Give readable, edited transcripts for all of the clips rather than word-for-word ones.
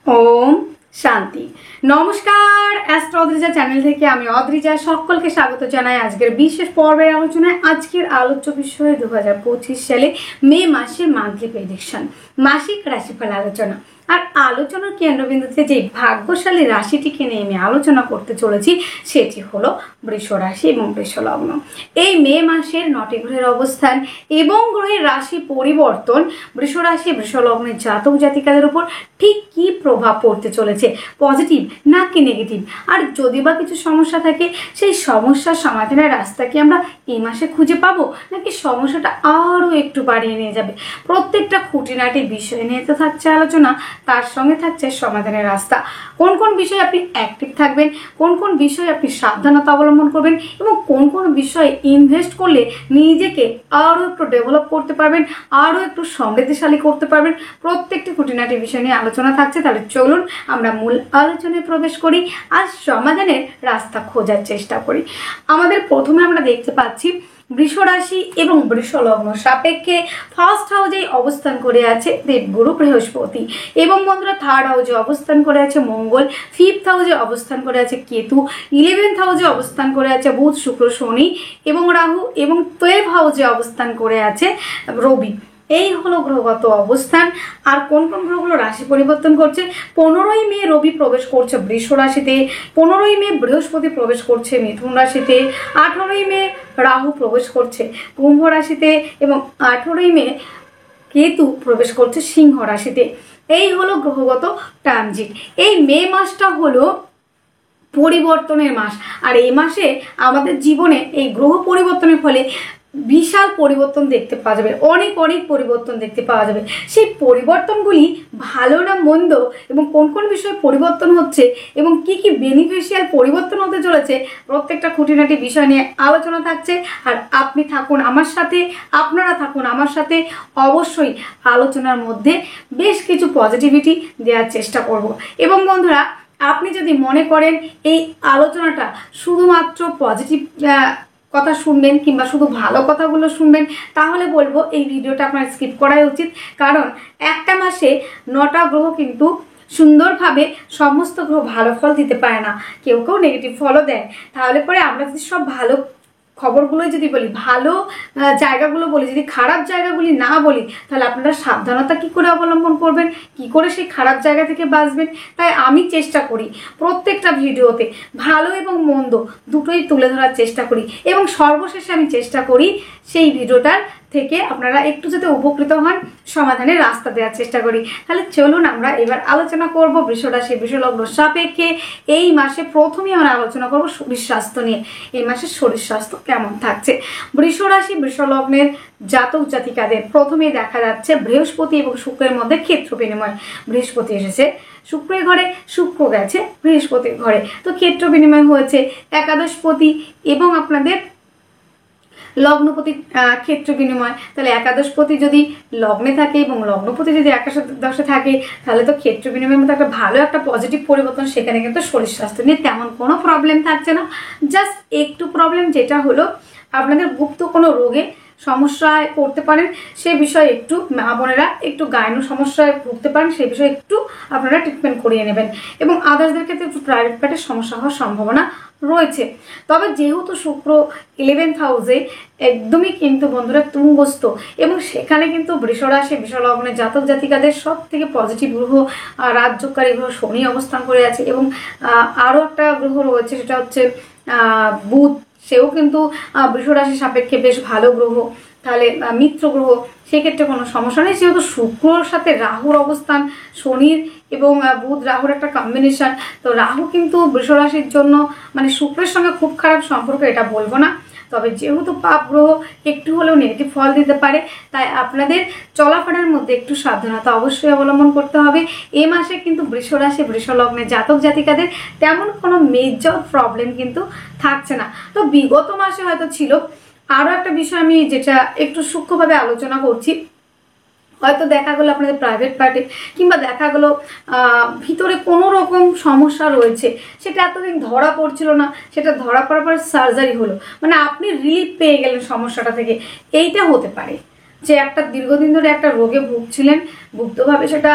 ओम शांति नमस्कार astro Adrija channel থেকে আমি অদ্রিজা সকলকে স্বাগত জানাই আজকের বিশেষ পর্বের আলোচনায়। আজকের আলোচ্য বিষয় 2025 সালে মে মাসের মান্থলি প্রেডিকশন মাসিক রাশিফল আলোচনা। আর আলোচনার কেন্দ্রবিন্দুতে যে ভাগ্যশালী রাশিটিকে নিয়ে আমি আলোচনা করতে চলেছি সেটি হলো বৃষ রাশি এবং বৃষ লগ্ন। এই মে মাসের 9টি গ্রহের অবস্থান এবং গ্রহের রাশি পরিবর্তন বৃষ রাশি বৃষ লগ্নের জাতক জাতিকাদের উপর ঠিক কি প্রভাব পড়তে চলেছে, পজিটিভ নাকি নেগেটিভ, আর যদি বা কিছু সমস্যা থাকে সেই সমস্যার সমাধানের রাস্তা কি আমরা এই মাসে খুঁজে পাবো নাকি সমস্যাটা আরো একটু বাড়িয়ে নিয়ে যাবে। প্রত্যেকটা খুঁটিনাটি বিষয় নিয়ে তো থাকছে আলোচনা, তার সঙ্গে থাকছে সমাধানের রাস্তা। কোন কোন বিষয়ে আপনি অ্যাক্টিভ থাকবেন, কোন কোন বিষয়ে আপনি সাবধানতা অবলম্বন করবেন এবং কোন কোন বিষয়ে ইনভেস্ট করলে নিজেকে আরো একটু ডেভেলপ করতে পারবেন, আরো একটু সমৃদ্ধিশালী করতে পারবেন, প্রত্যেকটি খুঁটিনাটি বিষয় নিয়ে আলোচনা থাকছে। তাহলে চলুন আমরা মূল আলোচনায় প্রবেশ করি আর সমাধানের রাস্তা খোঁজার চেষ্টা করি। আমাদের প্রথমে আমরা দেখতে পাচ্ছি বৃষ রাশি এবং বৃষ লগ্ন সাপেক্ষে ফার্স্ট হাউসে অবস্থান করে আছে দেবগুরু বৃহস্পতি এবং বন্ধুরা থার্ড হাউসে অবস্থান করে আছে মঙ্গল, ফিফথ হাউসে অবস্থান করে আছে কেতু, 11th হাউসে অবস্থান করে আছে বুধ শুক্র শনি এবং রাহু এবং 12th হাউসে অবস্থান করে আছে রবি। এই হলো গ্রহগত অবস্থান। আর কোন কোন গ্রহগুলো রাশি পরিবর্তন করছে, 15ই মে রবি প্রবেশ করছে বৃষ রাশিতে, 15ই মে বৃহস্পতি প্রবেশ করছে মিথুন রাশিতে, 18ই মে রাহু প্রবেশ করছে কুম্ভ রাশিতে এবং 18ই মে কেতু প্রবেশ করছে সিংহ রাশিতে। এই হলো গ্রহগত ট্রানজিট। এই মে মাসটা হলো পরিবর্তনের মাস আর এই মাসে আমাদের জীবনে এই গ্রহ পরিবর্তনের ফলে বিশাল পরিবর্তন দেখতে পাওয়া যাবে, অনেক অনেক পরিবর্তন দেখতে পাওয়া যাবে। সেই পরিবর্তনগুলি ভালো না মন্দ এবং কোন কোন বিষয়ে পরিবর্তন হচ্ছে এবং কি কি বেনিফিশিয়াল পরিবর্তন হতে চলেছে প্রত্যেকটা খুঁটিনাটি বিষয় নিয়ে আলোচনা থাকছে। আর আপনি থাকুন আমার সাথে, আপনারা থাকুন আমার সাথে, অবশ্যই আলোচনার মধ্যে বেশ কিছু পজিটিভিটি দেওয়ার চেষ্টা করব। এবং বন্ধুরা আপনি যদি মনে করেন এই আলোচনাটা শুধুমাত্র পজিটিভ কথা শুনবেন কিংবা শুধু ভালো কথাগুলো শুনবেন তাহলে বলবো এই ভিডিওটা আপনার স্কিপ করাই উচিত। কারণ একটা মাসে 9টা গ্রহ কিন্তু সুন্দরভাবে সমস্ত গ্রহ ভালো ফল দিতে পারে না, কেউ কেউ নেগেটিভ ফলও দেয়। তাহলে পরে আমরা যদি সব ভালো খবরগুলোই যদি বলি, ভালো জায়গাগুলো বলি, যদি খারাপ জায়গাগুলি না বলি তাহলে আপনারা সাবধানতা কি করে অবলম্বন করবেন, কি করে সেই খারাপ জায়গা থেকে বাঁচবেন। তাই আমি চেষ্টা করি প্রত্যেকটা ভিডিওতে ভালো এবং মন্দ দুটোই তুলে ধরার চেষ্টা করি এবং সর্বশেষে আমি চেষ্টা করি সেই ভিডিওটার থেকে আপনারা একটু যাতে উপকৃত হন, সমাধানের রাস্তা দেওয়ার চেষ্টা করি। তাহলে চলুন আমরা এবার আলোচনা করব বৃষ রাশি বৃষ লগ্ন সাপেক্ষে এই মাসে প্রথমেই আমরা আলোচনা করব শরীর স্বাস্থ্য নিয়ে। এই মাসে শরীর স্বাস্থ্য কেমন থাকছে বৃষ রাশি বৃষ লগ্নের জাতক জাতিকাদের। প্রথমেই দেখা যাচ্ছে বৃহস্পতি এবং শুক্রের মধ্যে ক্ষেত্র বিনিময়। বৃহস্পতি এসেছে শুক্রের ঘরে, শুক্র গেছে বৃহস্পতির ঘরে, তো ক্ষেত্র বিনিময় হয়েছে। একাদশপতি এবং আপনাদের লগ্নপতি ক্ষেত্র বিনিময়, তাহলে একাদশপতি যদি লগ্নে থাকে এবং লগ্নপতি যদি একাদশে থাকে তাহলে তো ক্ষেত্র বিনিময়ের মধ্যে একটা ভালো একটা পজিটিভ পরিবর্তন। সেখানে কিন্তু শরীর স্বাস্থ্য নিয়ে তেমন কোনো প্রবলেম থাকছে না, জাস্ট একটু প্রবলেম যেটা হলো আপনাদের গুপ্ত কোনো রোগে সমস্যায় পড়তে পারেন, সে বিষয়ে একটু মা বোনেরা একটু গাইনো সমস্যায় ভুগতে পারেন, সেই বিষয়ে একটু আপনারা ট্রিটমেন্ট করিয়ে নেবেন এবং আদার্সদের ক্ষেত্রে একটু প্রাইভেট পার্টের সমস্যা হওয়ার সম্ভাবনা রয়েছে। তবে যেহেতু শুক্র 11th হাউসে একদমই কিন্তু বন্ধুরা তুঙ্গস্থ এবং সেখানে কিন্তু বৃষ রাশি বৃষ লগ্নের জাতক জাতিকাদের সব থেকে পজিটিভ গ্রহ রাজযোগকারী গ্রহ শনি অবস্থান করে আছে এবং আরও একটা গ্রহ রয়েছে সেটা হচ্ছে বুধ, সেও কিন্তু বৃষ রাশি সাপেক্ষে বেশ ভালো গ্রহ, তাহলে মিত্র গ্রহ, সেক্ষেত্রে কোনো সমস্যা নেই। যেহেতু শুক্রর সাথে রাহুর অবস্থান, শনির এবং বুধ রাহুর একটা কম্বিনেশন, তো রাহু কিন্তু বৃষ রাশির জন্য মানে শুক্রের সঙ্গে খুব খারাপ সম্পর্ক এটা বলবো না, তবে যেহেতু পাপ গ্রহ একটু হলেও নেগেটিভ ফল দিতে পারে, তাই আপনাদের চলাফেরার মধ্যে একটু সাবধানতা অবশ্যই অবলম্বন করতে হবে। এই মাসে কিন্তু বৃষ রাশি বৃষ লগ্নের জাতক জাতিকাদের তেমন কোনো মেজর প্রবলেম কিন্তু থাকছে না। তো বিগত মাসে হয়তো ছিল। আরও একটা বিষয় আমি যেটা একটু সূক্ষ্মভাবে আলোচনা করছি, হয়তো দেখা গেলো আপনাদের প্রাইভেট পার্টি কিংবা দেখা গেলো ভিতরে কোনো রকম সমস্যা রয়েছে, সেটা এতদিন ধরা পড়ছিল না, সেটা ধরা পড়ার পর সার্জারি হলো, মানে আপনি রিলিফ পেয়ে গেলেন সমস্যাটা থেকে, এইটা হতে পারে। যে একটা দীর্ঘদিন ধরে একটা রোগে ভুগছিলেন, গুপ্তভাবে সেটা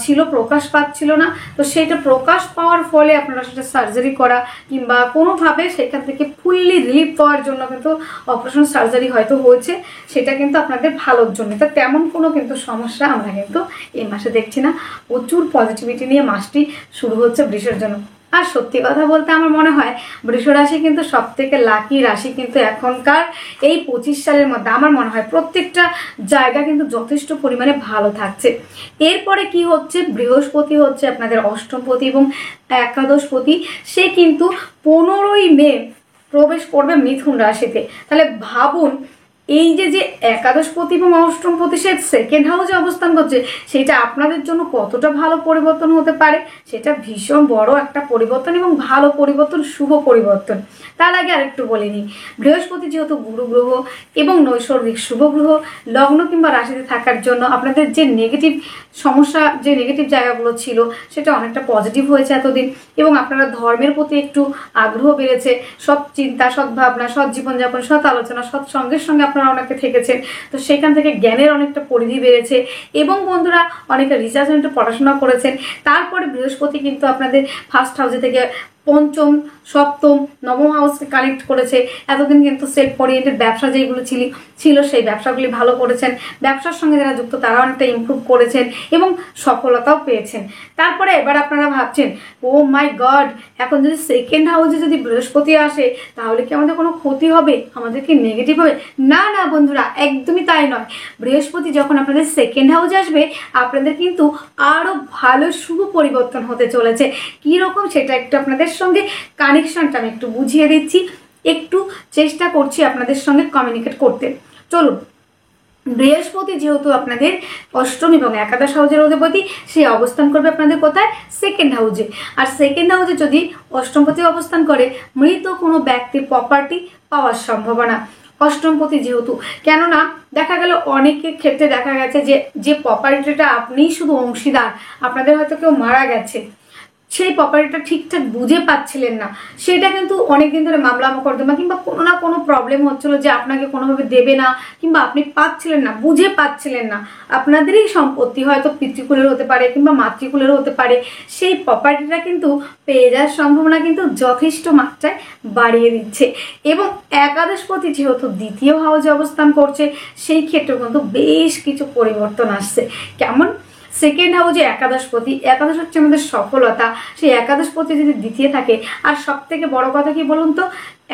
ছিল, প্রকাশ পাচ্ছিল না, তো সেটা প্রকাশ পাওয়ার ফলে আপনারা সেটা সার্জারি করা কিংবা কোনোভাবে সেখান থেকে ফুললি রিলিফ পাওয়ার জন্য কিন্তু অপারেশন সার্জারি হয়তো হয়েছে, সেটা কিন্তু আপনাদের ভালোর জন্য। তো তেমন কোনো কিন্তু সমস্যা আমরা কিন্তু এই মাসে দেখছি না। প্রচুর পজিটিভিটি নিয়ে মাসটি শুরু হচ্ছে বৃষের জন্য। আর সত্যি কথা বলতে আমার মনে হয় বৃষ রাশি কিন্তু সব থেকে লাকি রাশি কিন্তু এখনকার এই 25 সালের মধ্যে। আমার মনে হয় প্রত্যেকটা জায়গা কিন্তু যথেষ্ট পরিমাণে ভালো থাকছে। এরপরে কি হচ্ছে, বৃহস্পতি হচ্ছে আপনাদের অষ্টমপতি এবং একাদশপতি, সে কিন্তু 15ই মে প্রবেশ করবে মিথুন রাশিতে। তাহলে ভাবুন এই যে একাদশপতি এবং অষ্টমপতি সে সেকেন্ড হাউসে অবস্থান করছে, সেটা আপনাদের জন্য কতটা ভালো পরিবর্তন হতে পারে, সেটা ভীষণ বড় একটা পরিবর্তন এবং ভালো পরিবর্তন, শুভ পরিবর্তন। তার আগে আরেকটু বলে নিই, বৃহস্পতি যেহেতু গুরু গ্রহ এবং নৈসর্গিক শুভ গ্রহ, লগ্ন কিংবা রাশিতে থাকার জন্য আপনাদের যে নেগেটিভ সমস্যা, যে নেগেটিভ জায়গাগুলো ছিল সেটা অনেকটা পজিটিভ হয়েছে এতদিন, এবং আপনারা ধর্মের প্রতি একটু আগ্রহ বেড়েছে, সৎ চিন্তা, সৎ ভাবনা, সৎ জীবনযাপন, সৎ আলোচনা, সৎ সঙ্গের সঙ্গে আপনারা অনেকে থেকেছেন, তো সেখান থেকে জ্ঞানের অনেকটা পরিধি বেড়েছে এবং বন্ধুরা অনেকে রিসার্চ সেন্টারে পড়াশোনা করেছেন। তারপরে বৃহস্পতি কিন্তু আপনাদের ফার্স্ট হাউসে থেকে পঞ্চম, সপ্তম, নবম হাউসকে কানেক্ট করেছে। এতদিন কিন্তু সেলফ ওরিয়েন্টেড ব্যবসা যেগুলো ছিল সেই ব্যবসাগুলি ভালো করেছেন, ব্যবসার সঙ্গে যারা যুক্ত তারা অনেকটা ইমপ্রুভ করেছেন এবং সফলতাও পেয়েছেন। তারপরে এবার আপনারা ভাবছেন, ও মাই গড, এখন যদি সেকেন্ড হাউসে যদি বৃহস্পতি আসে তাহলে কি আমাদের কোনো ক্ষতি হবে, আমাদের কি নেগেটিভ হবে? না না বন্ধুরা, একদমই তাই নয়। বৃহস্পতি যখন আপনাদের সেকেন্ড হাউসে আসবে আপনাদের কিন্তু আরো ভালো শুভ পরিবর্তন হতে চলেছে। কি রকম সেটা একটু আপনাদের সঙ্গে কানেকশনটা আমি একটু বুঝিয়ে দিচ্ছি, একটু চেষ্টা করছি আপনাদের সঙ্গে কমিউনিকেট করতে। চলুন, বৃহস্পতি যেহেতু আপনাদের অষ্টম এবং একাদশ হাউসের অধিপতি, সে অবস্থান করবে আপনাদের কোথায়? সেকেন্ড হাউসে। আর সেকেন্ড হাউসে যদি অষ্টমপতি অবস্থান করে, মৃত কোনো ব্যক্তির প্রপার্টি পাওয়ার সম্ভাবনা। অষ্টমপতি যেহেতু, কেননা দেখা গেল অনেকের ক্ষেত্রে দেখা গেছে যে প্রপার্টিটা আপনিই শুধু অংশীদার, আপনাদের হয়তো কেউ মারা গেছে, সেই প্রপার্টিটা ঠিকঠাক বুঝে পাচ্ছিলেন না, সেটা কিন্তু অনেকদিন ধরে মামলা মোকদ্দমা কিংবা কোনো না কোনো প্রবলেম হচ্ছিল যে আপনাকে কোনোভাবে দেবে না কিংবা আপনি পাচ্ছিলেন না, বুঝে পাচ্ছিলেন না, আপনাদেরই সম্পত্তি হয়তো পিতৃকুলের হতে পারে কিংবা মাতৃকুলের হতে পারে, সেই প্রপার্টিটা কিন্তু পেয়ে যাওয়ার সম্ভাবনা কিন্তু যথেষ্ট মাত্রায় বাড়িয়ে দিচ্ছে। এবং একাদশপতি যেহেতু দ্বিতীয় হাউসে অবস্থান করছে, সেই ক্ষেত্রে কিন্তু বেশ কিছু পরিবর্তন আসছে। কেমন? সেকেন্ড হাউসে একাদশপতি, একাদশ হচ্ছে আমাদের সফলতা, সেই একাদশপতি যদি দ্বিতীয় থাকে, আর সব থেকে বড় কথা কি বলুন তো,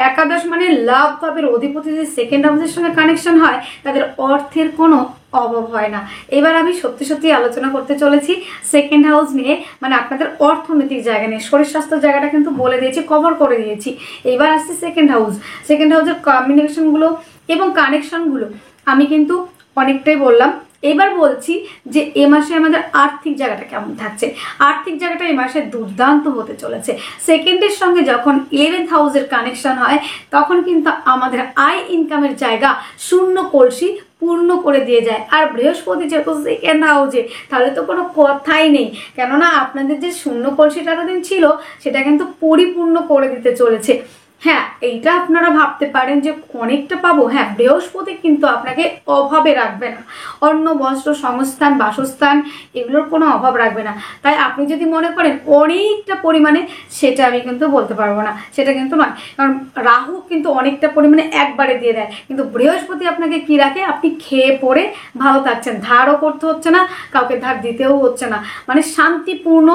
একাদশ মানে লাভ ভাবের অধিপতি যদি সেকেন্ড হাউসের সঙ্গে কানেকশন হয়, তাদের অর্থের কোনো অভাব হয় না। এবার আমি সত্যি সত্যি আলোচনা করতে চলেছি সেকেন্ড হাউস নিয়ে, মানে আপনাদের অর্থনৈতিক জায়গা নিয়ে। শরীর স্বাস্থ্যের জায়গাটা কিন্তু বলে দিয়েছি, কভার করে দিয়েছি। এবার আসছে সেকেন্ড হাউস, সেকেন্ড হাউসের কম্বিনেশনগুলো এবং কানেকশনগুলো আমি কিন্তু অনেকটাই বললাম। এবার বলছি যে এ মাসে আমাদের আর্থিক জায়গাটা কেমন থাকছে। আর্থিক জায়গাটা এই মাসে দুর্দান্ত হতে চলেছে। সেকেন্ডের সঙ্গে যখন 11th হাউসের কানেকশন হয়, তখন কিন্তু আমাদের আয় ইনকামের জায়গা শূন্য কলসি পূর্ণ করে দিয়ে যায়। আর বৃহস্পতি যেহেতু সেকেন্ড হাউসে, তাহলে তো কোনো কথাই নেই, কেননা আপনাদের যে শূন্য কলসিটা এতদিন ছিল সেটা কিন্তু পরিপূর্ণ করে দিতে চলেছে। হ্যাঁ, এইটা আপনারা ভাবতে পারেন যে অনেকটা পাবো। হ্যাঁ, বৃহস্পতি কিন্তু আপনাকে অভাবে রাখবে না, অন্ন, বস্ত্র, সংস্থান, বাসস্থান এগুলোর কোনো অভাব রাখবে না। তাই আপনি যদি মনে করেন অনেকটা পরিমাণে, সেটা আমি কিন্তু বলতে পারবো না, সেটা কিন্তু নয়। কারণ রাহু কিন্তু অনেকটা পরিমাণে একবারে দিয়ে দেয়, কিন্তু বৃহস্পতি আপনাকে কি রাখে, আপনি খেয়ে পড়ে ভালো থাকছেন, ধারও করতে হচ্ছে না, কাউকে ধার দিতেও হচ্ছে না, মানে শান্তিপূর্ণ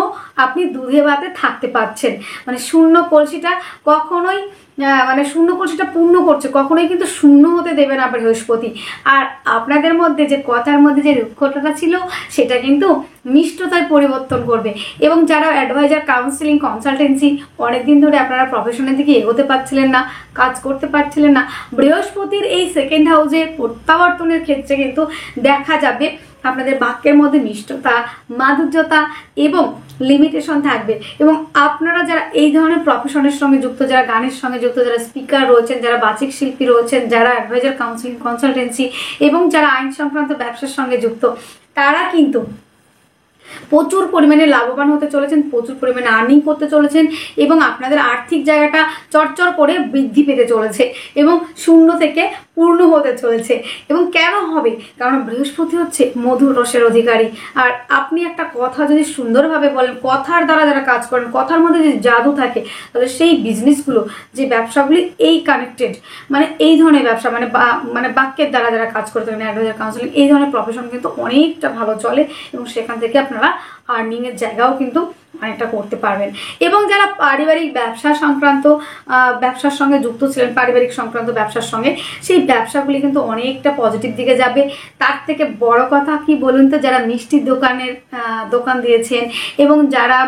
আপনি দুধে ভাতে থাকতে পারছেন। মানে শূন্য কলসিটা কখনোই, মানে শূন্য কলসিটা পূর্ণ করছে, কখনোই কিন্তু শূন্য হতে দেবে না বৃহস্পতি। আর আপনাদের মধ্যে যে কথার মধ্যে যে রুক্ষতাটা ছিল, সেটা কিন্তু মিষ্টতায় পরিবর্তন করবে। এবং যারা অ্যাডভাইজার, কাউন্সিলিং, কনসালটেন্সি অনেকদিন ধরে আপনারা প্রফেশনের দিকে এগোতে পারছিলেন না, কাজ করতে পারছিলেন না, বৃহস্পতির এই সেকেন্ড হাউসে প্রত্যাবর্তনের ক্ষেত্রে কিন্তু দেখা যাবে আপনাদের বাক্যের মধ্যে মিষ্টতা, মাধুর্যতা এবং লিমিটেশন থাকবে। এবং আপনারা যারা এই ধরনের প্রফেশনের সঙ্গে যুক্ত, যারা গানের সঙ্গে যুক্ত, যারা স্পিকার রয়েছেন, যারা বাচিক শিল্পী রয়েছেন, যারা অ্যাডভাইজার, কাউন্সিলিং, কনসালটেন্সি এবং যারা আইন সংক্রান্ত ব্যবসার সঙ্গে যুক্ত, তারা কিন্তু প্রচুর পরিমাণে লাভবান হতে চলেছেন, প্রচুর পরিমাণে আর্নিং করতে চলেছেন এবং আপনাদের আর্থিক জায়গাটা চরচর করে বৃদ্ধি পেতে চলেছে এবং শূন্য থেকে পূর্ণ হতে চলেছে। এবং কেন হবে? কারণ বৃহস্পতি হচ্ছে মধুর রসের অধিকারী। আর আপনি একটা কথা যদি সুন্দরভাবে বলেন, কথার দ্বারা যারা কাজ করেন, কথার মধ্যে যদি জাদু থাকে, তাহলে সেই বিজনেসগুলো, যে ব্যবসাগুলি এই কানেক্টেড, মানে এই ধরনের ব্যবসা, মানে বাক্যের দ্বারা যারা কাজ করে থাকেন, অ্যাডভাইজার, কাউন্সিলিং, এই ধরনের প্রফেশন কিন্তু অনেকটা ভালো চলে এবং সেখান থেকে আপনারা আর্নিংয়ের জায়গাও কিন্তু অনেকটা করতে পারবেন। এবং যারা পারিবারিক ব্যবসা সংক্রান্ত ব্যবসার সঙ্গে যুক্ত ছিলেন, পারিবারিক সংক্রান্ত ব্যবসার সঙ্গে, সেই ব্যবসাগুলি কিন্তু অনেকটা পজিটিভ দিকে যাবে। তার থেকে বড় কথা কি বলুন তো, যারা মিষ্টির দোকান দিয়েছেন এবং যারা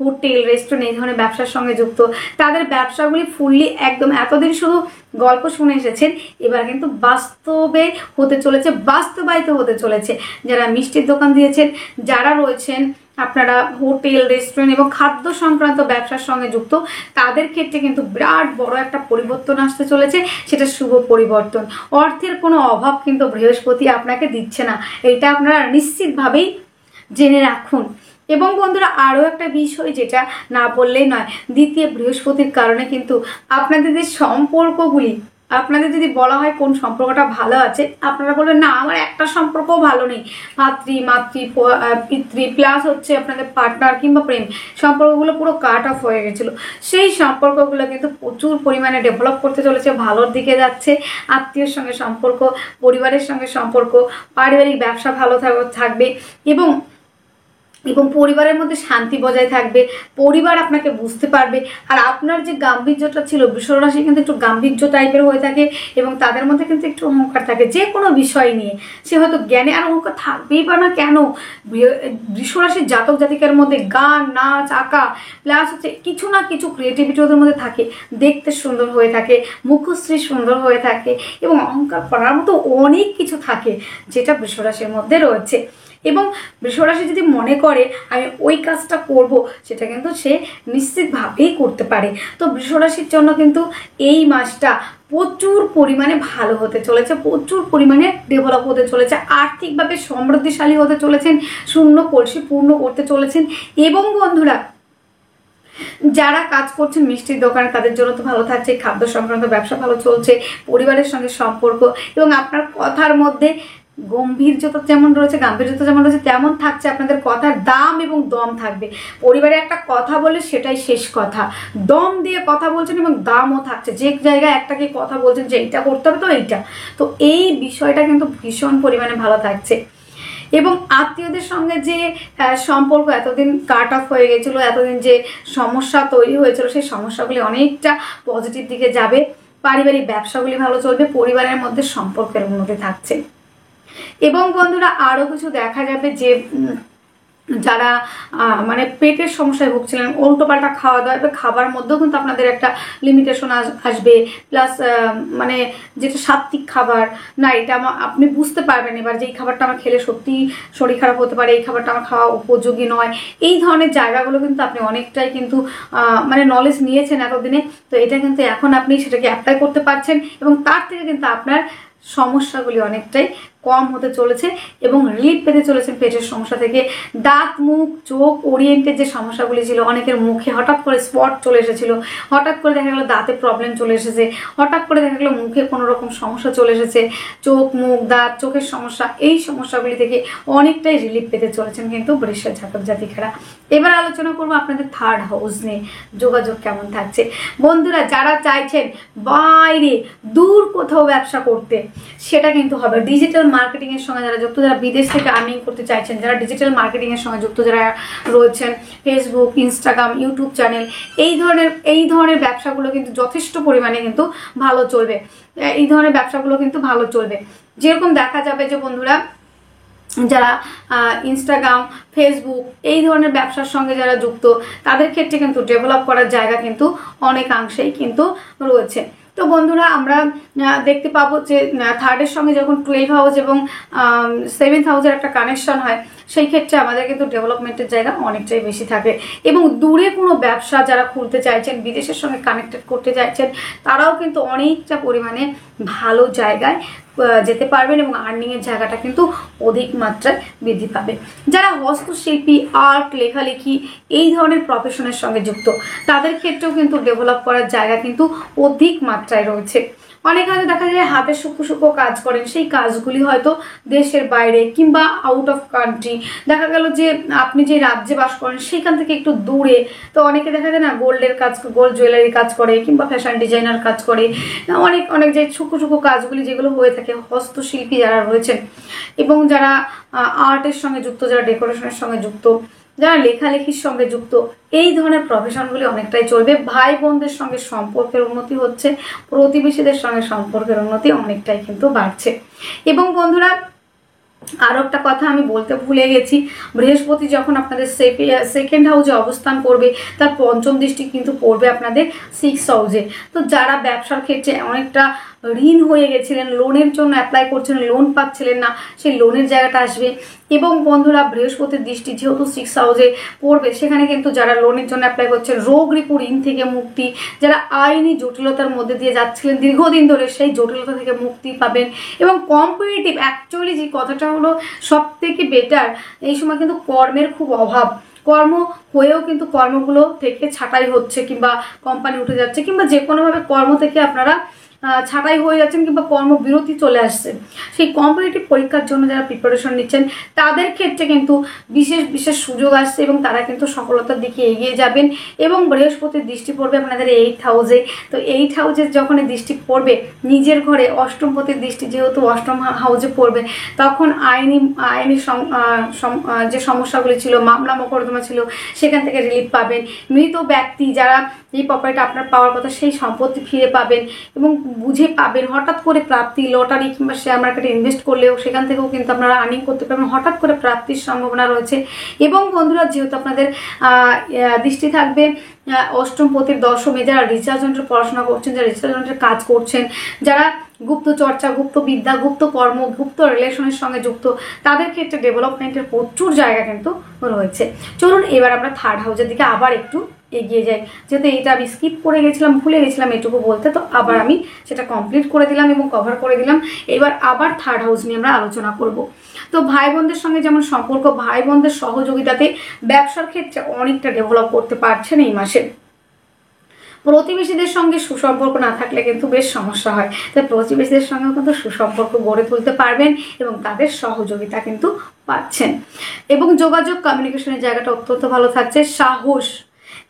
হোটেল, রেস্টুরেন্ট, এই ধরনের ব্যবসার সঙ্গে যুক্ত, তাদের ব্যবসাগুলি ফুললি একদম, এতদিন শুধু গল্প শুনে এসেছেন, এবার কিন্তু বাস্তবে হতে চলেছে, বাস্তবায়িত হতে চলেছে। যারা মিষ্টির দোকান দিয়েছেন, যারা রয়েছেন আপনারা হোটেল, রেস্টুরেন্ট এবং খাদ্য সংক্রান্ত ব্যবসার সঙ্গে যুক্ত, তাদের ক্ষেত্রে কিন্তু বিরাট বড় একটা পরিবর্তন আসতে চলেছে। সেটা শুভ পরিবর্তন। অর্থের কোনো অভাব কিন্তু বৃহস্পতি আপনাকে দিচ্ছে না, এটা আপনারা নিশ্চিতভাবেই জেনে রাখুন। এবং বন্ধুরা, আরও একটা বিষয় যেটা না বললেই নয়, দ্বিতীয় বৃহস্পতির কারণে কিন্তু আপনাদের যে সম্পর্কগুলি, আপনাদের যদি বলা হয় কোন সম্পর্কটা ভালো আছে, আপনারা বলবেন না আমার একটা সম্পর্কও ভালো নেই, মাতৃ পিতৃ প্লাস হচ্ছে আপনাদের পার্টনার কিংবা প্রেম সম্পর্কগুলো পুরো কাট অফ হয়ে গেছিলো। সেই সম্পর্কগুলো কিন্তু প্রচুর পরিমাণে ডেভেলপ করতে চলেছে, ভালোর দিকে যাচ্ছে। আত্মীয়র সঙ্গে সম্পর্ক, পরিবারের সঙ্গে সম্পর্ক, পারিবারিক ব্যবসা ভালো থাকবে এবং পরিবারের মধ্যে শান্তি বজায় থাকবে। পরিবার আপনাকে বুঝতে পারবে। আর আপনার যে গাম্ভীর্যটা ছিল, বৃষরাশি কিন্তু একটু গাম্ভীর্য টাইপের হয়ে থাকে এবং তাদের মধ্যে কিন্তু একটু অহংকার থাকে যে কোনো বিষয় নিয়ে। সে হয়তো জ্ঞানে, আর অহংকার থাকবেই বা না কেন, বৃষরাশির জাতক জাতিকার মধ্যে গান, নাচ, আঁকা প্লাস হচ্ছে কিছু না কিছু ক্রিয়েটিভিটি ওদের মধ্যে থাকে, দেখতে সুন্দর হয়ে থাকে, মুখশ্রী সুন্দর হয়ে থাকে এবং অহংকার করার মতো অনেক কিছু থাকে যেটা বৃষরাশির মধ্যে রয়েছে। এবং বৃষরাশি যদি মনে করে আমি ওই কাজটা করব, সেটা কিন্তু সে নিশ্চিতভাবেই করতে পারে। তো বৃষরাশির জন্য কিন্তু এই মাসটা প্রচুর পরিমাণে ভালো হতে চলেছে, প্রচুর পরিমাণে ডেভেলপ হতে চলেছে, আর্থিকভাবে সমৃদ্ধিশালী হতে চলেছেন, শূন্য কলসি পূর্ণ করতে চলেছেন। এবং বন্ধুরা, যারা কাজ করছেন মিষ্টির দোকানে, তাদের জন্য তো ভালো থাকছে, খাদ্য সংক্রান্ত ব্যবসা ভালো চলছে, পরিবারের সঙ্গে সম্পর্ক এবং আপনার কথার মধ্যে গাম্ভীর্যতা যেমন রয়েছে তেমন থাকছে। আপনাদের কথার দাম এবং দম থাকবে। পরিবারে একটা কথা বলে সেটাই শেষ কথা, দম দিয়ে কথা বলছেন এবং দামও থাকছে। যে জায়গায় একটাকে কথা বলছেন যে এইটা করতে হবে, তো এইটা, তো এই বিষয়টা কিন্তু ভীষণ পরিমাণে ভালো থাকছে। এবং আত্মীয়দের সঙ্গে যে সম্পর্ক এতদিন কাট অফ হয়ে গেছিলো, এতদিন যে সমস্যা তৈরি হয়েছিল, সেই সমস্যাগুলি অনেকটা পজিটিভ দিকে যাবে। পারিবারিক ব্যবসাগুলি ভালো চলবে, পরিবারের মধ্যে সম্পর্কের উন্নতি থাকছে। এবং বন্ধুরা, আরো কিছু দেখা যাবে যে যারা মানে পেটের সমস্যায় ভুগছিলেন, উল্টোপাল্টা খাওয়া দাওয়া, খাবার মধ্যেও কিন্তু আপনাদের একটা লিমিটেশন আসবে। প্লাস মানে যেটা সাত্বিক খাবার না, এটা আপনি বুঝতে পারবেন এবার যে এই খাবারটা আমার খেলে সত্যি শরীর খারাপ হতে পারে, এই খাবারটা আমার খাওয়া উপযোগী নয়। এই ধরনের জায়গাগুলো কিন্তু আপনি অনেকটাই কিন্তু মানে নলেজ নিয়েছেন এতদিনে, তো এটা কিন্তু এখন আপনি সেটাকে অ্যাপ্লাই করতে পারছেন এবং তার থেকে কিন্তু আপনার সমস্যাগুলি অনেকটাই কম হতে চলেছে এবং রিলিফ পেতে চলেছেন পেটের সমস্যা থেকে। দাঁত, মুখ, চোখ ওরিয়েন্টেড যে সমস্যাগুলি ছিল, অনেকের মুখে হঠাৎ করে স্পট চলে এসেছিল, হঠাৎ করে দেখা গেলো দাঁতে প্রবলেম চলে এসেছে, হঠাৎ করে দেখা গেলো মুখে কোনো রকম সমস্যা চলে এসেছে, চোখ, মুখ, দাঁত, চোখের সমস্যা, এই সমস্যাগুলি থেকে অনেকটাই রিলিফ পেতে চলেছেন কিন্তু বৃষের জাতক জাতিকারা। এবার আলোচনা করবো আপনাদের থার্ড হাউস নিয়ে, যোগাযোগ কেমন থাকছে। বন্ধুরা, যারা চাইছেন বাইরে দূর কোথাও ব্যবসা করতে, সেটা কিন্তু হবে। ডিজিটাল মার্কেটিং এর সঙ্গে যারা যুক্ত, যারা বিদেশ থেকে আর্নিং করতে চাইছেন, যারা ডিজিটাল মার্কেটিং এর সঙ্গে যুক্ত, যারা রয়েছেন ফেসবুক, ইনস্টাগ্রাম, ইউটিউব চ্যানেল, এই ধরনের ব্যবসাগুলো কিন্তু যথেষ্ট পরিমাণে কিন্তু ভালো চলবে। এই ধরনের ব্যবসাগুলো কিন্তু ভালো চলবে। যেরকম দেখা যাবে যে বন্ধুরা, যারা ইনস্টাগ্রাম, ফেসবুক এই ধরনের ব্যবসার সঙ্গে যারা যুক্ত, তাদের ক্ষেত্রে কিন্তু ডেভেলপ করার জায়গা কিন্তু অনেকাংশেই কিন্তু রয়েছে। তো বন্ধুরা, আমরা দেখতে পাবো যে থার্ডের সঙ্গে যখন 12 হাউস এবং 7th হাউসের একটা কানেকশন হয়, সেই ক্ষেত্রে আমাদের কিন্তু ডেভেলপমেন্টের জায়গা অনেকটাই বেশি থাকে। এবং দূরে কোনো ব্যবসা যারা খুলতে চাইছেন, বিদেশের সঙ্গে কানেক্টেড করতে চাইছেন, তারাও কিন্তু অনেকটা পরিমাণে ভালো জায়গায় যেতে পারবেন এবং আর্নিংয়ের জায়গাটা কিন্তু অধিক মাত্রায় বৃদ্ধি পাবে। যারা হস্তশিল্পী, আর্ট, লেখালেখি এই ধরনের প্রফেশনের সঙ্গে যুক্ত, তাদের ক্ষেত্রেও কিন্তু ডেভেলপ করার জায়গা কিন্তু অধিক মাত্রায় রয়েছে। অনেকে হয়তো দেখা যায় হাতে সূক্ষ্ম সূক্ষ্ম কাজ করেন, সেই কাজগুলি হয়তো দেশের বাইরে কিংবা আউট অফ কান্ট্রি, দেখা গেল যে আপনি যে রাজ্যে বাস করেন সেখান থেকে একটু দূরে। তো অনেকে দেখা যায় না গোল্ডের কাজ, গোল্ড জুয়েলারি কাজ করে কিংবা ফ্যাশন ডিজাইনার কাজ করে, অনেক অনেক যে সূক্ষ্ম সূক্ষ্ম কাজগুলি যেগুলো হয়ে থাকে, হস্তশিল্পী যারা রয়েছেন এবং যারা আর্টের সঙ্গে যুক্ত, যারা ডেকোরেশনের সঙ্গে যুক্ত, যারা লেখালেখির সঙ্গে যুক্ত, এই ধরনের প্রফেশনগুলি অনেকটাই চলবে। ভাই বোনদের সঙ্গে সম্পর্কের উন্নতি হচ্ছে, প্রতিবেশীদের সঙ্গে সম্পর্কের উন্নতি অনেকটাই কিন্তু বাড়ছে। এবং বন্ধুরা, আরও একটা কথা আমি বলতে ভুলে গেছি, বৃহস্পতি যখন আপনাদের সেকেন্ড হাউসে অবস্থান করবে, তার পঞ্চম দৃষ্টি কিন্তু পড়বে আপনাদের 6th হাউসে। তো যারা ব্যবসার ক্ষেত্রে অনেকটা ঋণ হয়ে গেছিলেন, লোনের জন্য অ্যাপ্লাই করছিলেন, লোন পাচ্ছিলেন না, সেই লোনের জায়গাটা আসবে। এবং বন্ধুরা, বৃহস্পতির দৃষ্টি যেহেতু 6th হাউসে পড়বে, সেখানে কিন্তু যারা লোনের জন্য অ্যাপ্লাই করছেন, রোগ রিপু ঋণ থেকে মুক্তি, যারা আইনি জটিলতার মধ্যে দিয়ে যাচ্ছিলেন দীর্ঘদিন ধরে, সেই জটিলতা থেকে মুক্তি পাবেন। এবং কম্পিটিটিভ, অ্যাকচুয়ালি যে কথাটা হলো সব থেকে বেটার, এই সময় কিন্তু কর্মের খুব অভাব, কর্ম হয়েও কিন্তু কর্মগুলো থেকে ছাঁটাই হচ্ছে কিংবা কোম্পানি উঠে যাচ্ছে কিংবা যে কোনোভাবে কর্ম থেকে আপনারা ছাঁটাই হয়ে যাচ্ছেন কিংবা কর্মবিরতি চলে আসছে। সেই কম্পিটিটিভ পরীক্ষার জন্য যারা প্রিপারেশন নিচ্ছেন, তাদের ক্ষেত্রে কিন্তু বিশেষ বিশেষ সুযোগ আসছে এবং তারা কিন্তু সফলতার দিকে এগিয়ে যাবেন। এবং বৃহস্পতির দৃষ্টি পড়বে আপনাদের 8th হাউসে। তো 8th হাউসে যখন দৃষ্টি পড়বে, নিজের ঘরে অষ্টমপতির দৃষ্টি যেহেতু অষ্টম হাউসে পড়বে, তখন আইনি যে সমস্যাগুলি ছিল, মামলা মোকদ্দমা ছিল, সেখান থেকে রিলিফ পাবেন। মৃত ব্যক্তি যারা এই প্রপার্টিটা আপনার পাওয়ার কথা, সেই সম্পত্তি ফিরে পাবেন এবং বুঝে পাবেন। হঠাৎ করে প্রাপ্তি, লটারি কিংবা শেয়ার মার্কেটে ইনভেস্ট করলেও সেখান থেকেও কিন্তু আপনারা আর্নিং করতে পারবেন, হঠাৎ করে প্রাপ্তির সম্ভাবনা রয়েছে। এবং বন্ধুরা, যেহেতু আপনাদের দৃষ্টি থাকবে অষ্টমপতির দশমে, যারা রিসার্চ সেন্টারে পড়াশোনা করছেন, যারা রিসার্চ সেন্টারে কাজ করছেন, যারা গুপ্ত চর্চা, গুপ্ত বিদ্যা, গুপ্ত কর্ম, গুপ্ত রিলেশনের সঙ্গে যুক্ত, তাদের ক্ষেত্রে ডেভেলপমেন্টের প্রচুর জায়গা কিন্তু রয়েছে। চলুন এবার আমরা 3rd হাউসের দিকে আবার একটু এগিয়ে যাই। যেহেতু এইটা আমি স্কিপ করে গেছিলাম, ভুলে গেছিলাম এটুকু বলতে, তো আবার আমি সেটা কমপ্লিট করে দিলাম এবং কভার করে দিলাম। এবার আবার 3rd হাউস নিয়ে আমরা আলোচনা করব। তো ভাই বোনদের সঙ্গে যেমন সম্পর্ক, ভাই বোনদের সহযোগিতাতে ব্যবসার ক্ষেত্রে অনেকটা ডেভেলপ করতে পারছেন এই মাসে। প্রতিবেশীদের সঙ্গে সুসম্পর্ক না থাকলে কিন্তু বেশ সমস্যা হয়, তাই প্রতিবেশীদের সঙ্গেও কিন্তু সুসম্পর্ক গড়ে তুলতে পারবেন এবং তাদের সহযোগিতা কিন্তু পাচ্ছেন। এবং যোগাযোগ, কমিউনিকেশনের জায়গাটা অত্যন্ত ভালো থাকছে। সাহস,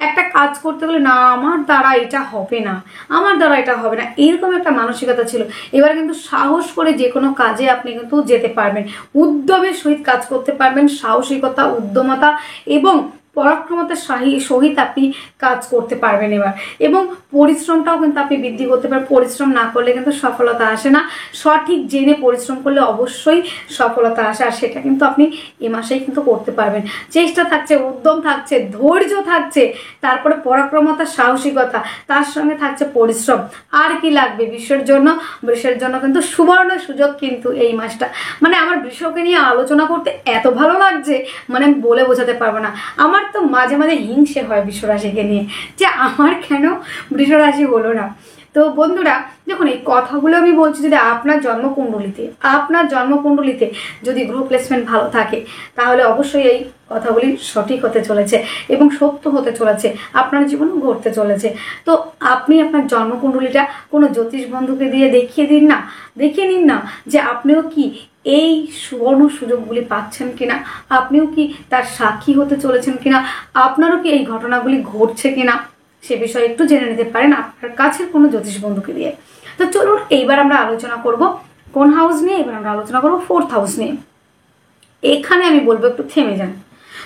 একটা কাজ করতে গেলে না আমার দ্বারা এটা হবে না, আমার দ্বারা এটা হবে না, এরকম একটা মানসিকতা ছিল। এবার কিন্তু সাহস করে যে কোনো কাজে আপনি কিন্তু যেতে পারবেন, উদ্যমের সহিত কাজ করতে পারবেন, সাহসিকতা, উদ্যমতা এবং পরাক্রমতার সহিত আপনি কাজ করতে পারবেন এবার। এবং পরিশ্রমটাও কিন্তু আপনি বৃদ্ধি করতে পারেন। পরিশ্রম না করলে কিন্তু সফলতা আসে না, সঠিক জেনে পরিশ্রম করলে অবশ্যই সফলতা আসে, আর সেটা কিন্তু আপনি এ মাসেই কিন্তু করতে পারবেন। চেষ্টা থাকছে, উদ্যম থাকছে, ধৈর্য থাকছে, তারপরে পরাক্রমতা, সাহসিকতা, তার সঙ্গে থাকছে পরিশ্রম। আর কি লাগবে বিশ্বের জন্য? বিশ্বের জন্য কিন্তু সুবর্ণ সুযোগ কিন্তু এই মাসটা। মানে আমার বৃষকে নিয়ে আলোচনা করতে এত ভালো লাগছে, মানে বলে বোঝাতে পারবো না। আমার তো মাঝে মাঝে হিংসে হয় বৃষরাশিকে নিয়ে, যে আমার কেন বৃষরাশি হলো না। তো বন্ধুরা, দেখুন এই কথাগুলো আমি বলছি, যদি আপনার জন্মকুণ্ডলিতে যদি গ্রহ প্লেসমেন্ট ভালো থাকে, তাহলে অবশ্যই এই কথাগুলি সঠিক হতে চলেছে এবং সত্য হতে চলেছে, আপনার জীবনে ঘটতে চলেছে। তো আপনি আপনার জন্মকুণ্ডলিটা কোনো জ্যোতিষ বন্ধুকে দিয়ে দেখিয়ে নিন না যে আপনিও কি এই সুবর্ণ সুযোগগুলি পাচ্ছেন কিনা, আপনিও কি তার সাক্ষী হতে চলেছেন কিনা, আপনারও কি এই ঘটনাগুলি ঘটছে কিনা, সে বিষয়ে একটু জেনে নিতে পারেন আপনার কাছের কোনো জ্যোতিষ বন্ধুকে দিয়ে। তো চলুন এইবার আমরা আলোচনা করব কোন হাউস নিয়ে? এবার আমরা আলোচনা করব 4th হাউস নিয়ে। এখানে আমি বলবো একটু থেমে যান।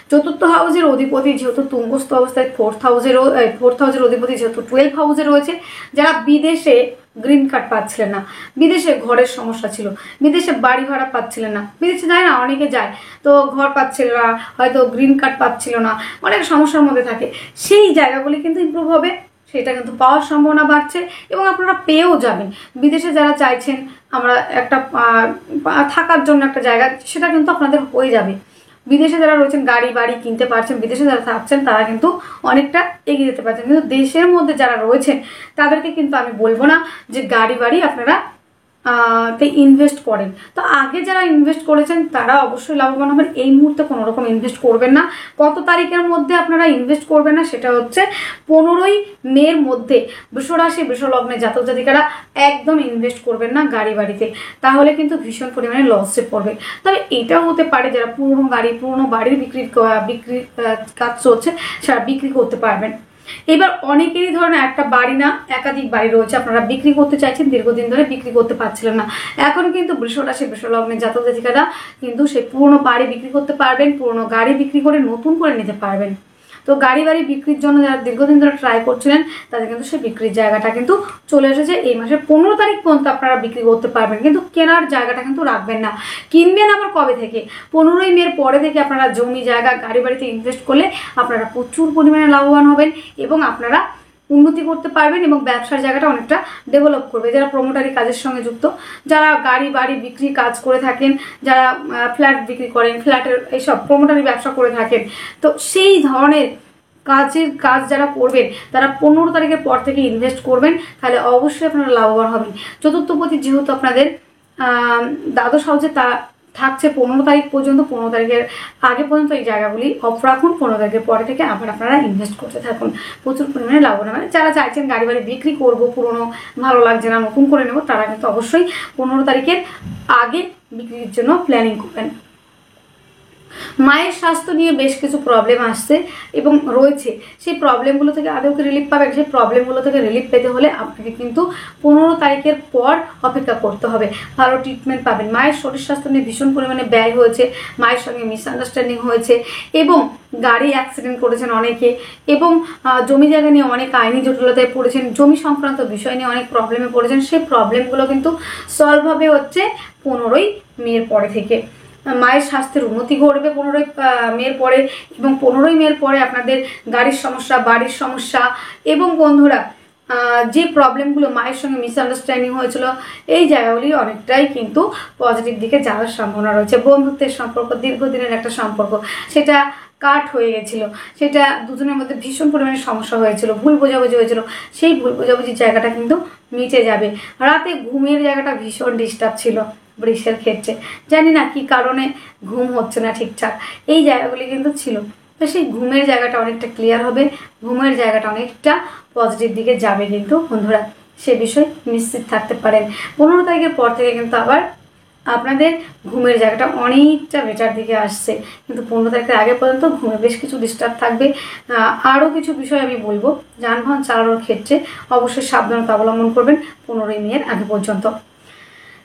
4th হাউসের অধিপতি যেহেতু তুঙ্গস্থ অবস্থায়, 4th হাউসের অধিপতি যেহেতু 12th হাউসে রয়েছে, যারা বিদেশে গ্রিন কার্ড পাচ্ছিলেন না, বিদেশে ঘরের সমস্যা ছিল, বিদেশে বাড়ি ভাড়া পাচ্ছিলেন না, বিদেশে যায় না, অনেকে যায়, তো ঘর পাচ্ছিল না, হয়তো গ্রিন কার্ড পাচ্ছিল না, অনেক সমস্যার মধ্যে থাকে, সেই জায়গাগুলি কিন্তু ইমপ্রুভ হবে, সেটা কিন্তু পাওয়ার সম্ভাবনা বাড়ছে এবং আপনারা পেয়েও যাবেন। বিদেশে যারা চাইছেন আমরা একটা থাকার জন্য একটা জায়গা, সেটা কিন্তু আপনাদের হয়ে যাবে। বিদেশে যারা রয়েছেন গাড়ি বাড়ি কিনতে পারছেন, বিদেশে যারা থাকছেন তারা কিন্তু অনেকটা এগিয়ে যেতে পারছেন। কিন্তু দেশের মধ্যে যারা রয়েছেন তাদেরকে কিন্তু আমি বলবো না যে গাড়ি বাড়ি আপনারা ইনভেস্ট করেন। তো আগে যারা ইনভেস্ট করেছেন তারা অবশ্যই লাভবান হবেন। এই মুহূর্তে কোনো রকম ইনভেস্ট করবেন না। কত তারিখের মধ্যে আপনারা ইনভেস্ট করবেন না সেটা হচ্ছে 15ই মের মধ্যে বৃষরাশি বৃষলগ্নে জাতক জাতিকারা একদম ইনভেস্ট করবেন না গাড়ি বাড়িতে, তাহলে কিন্তু ভীষণ পরিমাণে লসে পড়বে। তবে এটাও হতে পারে যারা পুরনো বাড়ির বিক্রির কাজ চলছে সেটা বিক্রি করতে পারবেন। এবার অনেকেরই ধরনের একটা বাড়ি না একাধিক বাড়ি রয়েছে, আপনারা বিক্রি করতে চাইছেন, দীর্ঘদিন ধরে বিক্রি করতে পারছিলেন না। এখন কিন্তু বৃষরাশি বৃষলগ্নের জাতক জাতিকারা কিন্তু সেই পুরনো বাড়ি বিক্রি করতে পারবেন, পুরনো গাড়ি বিক্রি করে নতুন করে নিতে পারবেন। তো গাড়ি বাড়ি বিক্রির জন্য যারা দীর্ঘদিন ধরে ট্রাই করছিলেন তাদের কিন্তু সেই বিক্রির জায়গাটা কিন্তু চলে এসেছে। এই মাসের 15 তারিখ পর্যন্ত আপনারা বিক্রি করতে পারবেন, কিন্তু কেনার জায়গাটা কিন্তু রাখবেন না। কিনবেন আবার কবে থেকে? 15ই মের পরে থেকে আপনারা জমি জায়গা গাড়ি বাড়িতে ইনভেস্ট করলে আপনারা প্রচুর পরিমাণে লাভবান হবেন এবং আপনারা উন্নতি করতে পারবেন এবং ব্যবসার জায়গাটা অনেকটা ডেভেলপ করবে। যারা প্রমোটারি কাজের সঙ্গে যুক্ত, যারা গাড়ি বাড়ি বিক্রি কাজ করে থাকেন, যারা ফ্ল্যাট বিক্রি করেন, ফ্ল্যাটের এইসব প্রমোটারি ব্যবসা করে থাকেন, তো সেই ধরনের কাজ যারা করবেন তারা 15 তারিখের পর থেকে ইনভেস্ট করবেন, তাহলে অবশ্যই আপনারা লাভবান হবেন। চতুর্থপতি যেহেতু আপনাদের দ্বাদশ হাউসে তা থাকছে 15 তারিখ পর্যন্ত, 15 তারিখের আগে পর্যন্ত এই জায়গাগুলি অফ রাখুন। 15 তারিখের পরে থেকে আবার আপনারা ইনভেস্ট করতে থাকুন, প্রচুর পরিমাণে লাভবান হবেন। যারা চাইছেন গাড়ি বাড়ি বিক্রি করবো, পুরনো ভালো লাগছে না নতুন করে নেব, তারা কিন্তু অবশ্যই 15 তারিখের আগে বিক্রির জন্য প্ল্যানিং করবেন। মায়ের স্বাস্থ্য নিয়ে বেশ কিছু প্রবলেম আসছে এবং রয়েছে, সেই প্রবলেমগুলো থেকে আদৌ কি রিলিফ পাবেন? সেই প্রবলেমগুলো থেকে রিলিফ পেতে হলে আপনাকে কিন্তু 15 তারিখের পর অপেক্ষা করতে হবে, ভালো ট্রিটমেন্ট পাবেন। মায়ের শরীর স্বাস্থ্য নিয়ে ভীষণ পরিমাণে ব্যয় হয়েছে, মায়ের সঙ্গে মিসআন্ডারস্ট্যান্ডিং হয়েছে এবং গাড়ি অ্যাক্সিডেন্ট করেছেন অনেকে এবং জমি জায়গা নিয়ে অনেক আইনি জটিলতায় পড়েছেন, জমি সংক্রান্ত বিষয় নিয়ে অনেক প্রবলেমে পড়েছেন। সেই প্রবলেমগুলো কিন্তু সলভ হবে হচ্ছে 15ই মের পরে থেকে। মায়ের স্বাস্থ্যের উন্নতি ঘটবে 15ই মের পরে এবং 15ই মের পরে আপনাদের গাড়ির সমস্যা, বাড়ির সমস্যা এবং বন্ধুরা যে প্রবলেমগুলো মায়ের সঙ্গে মিসআন্ডারস্ট্যান্ডিং হয়েছিল এই জায়গাগুলি অনেকটাই কিন্তু পজিটিভ দিকে যাওয়ার সম্ভাবনা রয়েছে। বন্ধুত্বের সম্পর্ক, দীর্ঘদিনের একটা সম্পর্ক, সেটা কাট হয়ে গেছিল, সেটা দুজনের মধ্যে ভীষণ পরিমাণে সমস্যা হয়েছিল, ভুল বোঝাবুঝি হয়েছিল, সেই ভুল বোঝাবুঝির জায়গাটা কিন্তু মিটে যাবে। রাতে ঘুমের জায়গাটা ভীষণ ডিস্টার্ব ছিল বৃষের ক্ষেত্রে, জানি না কি কারণে ঘুম হচ্ছে না ঠিকঠাক, এই জায়গাগুলি কিন্তু ছিল। তো সেই ঘুমের জায়গাটা অনেকটা ক্লিয়ার হবে, ঘুমের জায়গাটা অনেকটা পজিটিভ দিকে যাবে কিন্তু বন্ধুরা, সে বিষয়ে নিশ্চিত থাকতে পারেন। 15 তারিখের পর থেকে কিন্তু আবার আপনাদের ঘুমের জায়গাটা অনেকটা বেটার দিকে আসছে, কিন্তু 15 তারিখের আগে পর্যন্ত ঘুমে বেশ কিছু ডিস্টার্ব থাকবে। আরও কিছু বিষয় আমি বলবো, যানবাহন চালানোর ক্ষেত্রে অবশ্যই সাবধানতা অবলম্বন করবেন 15ই মের আগে পর্যন্ত।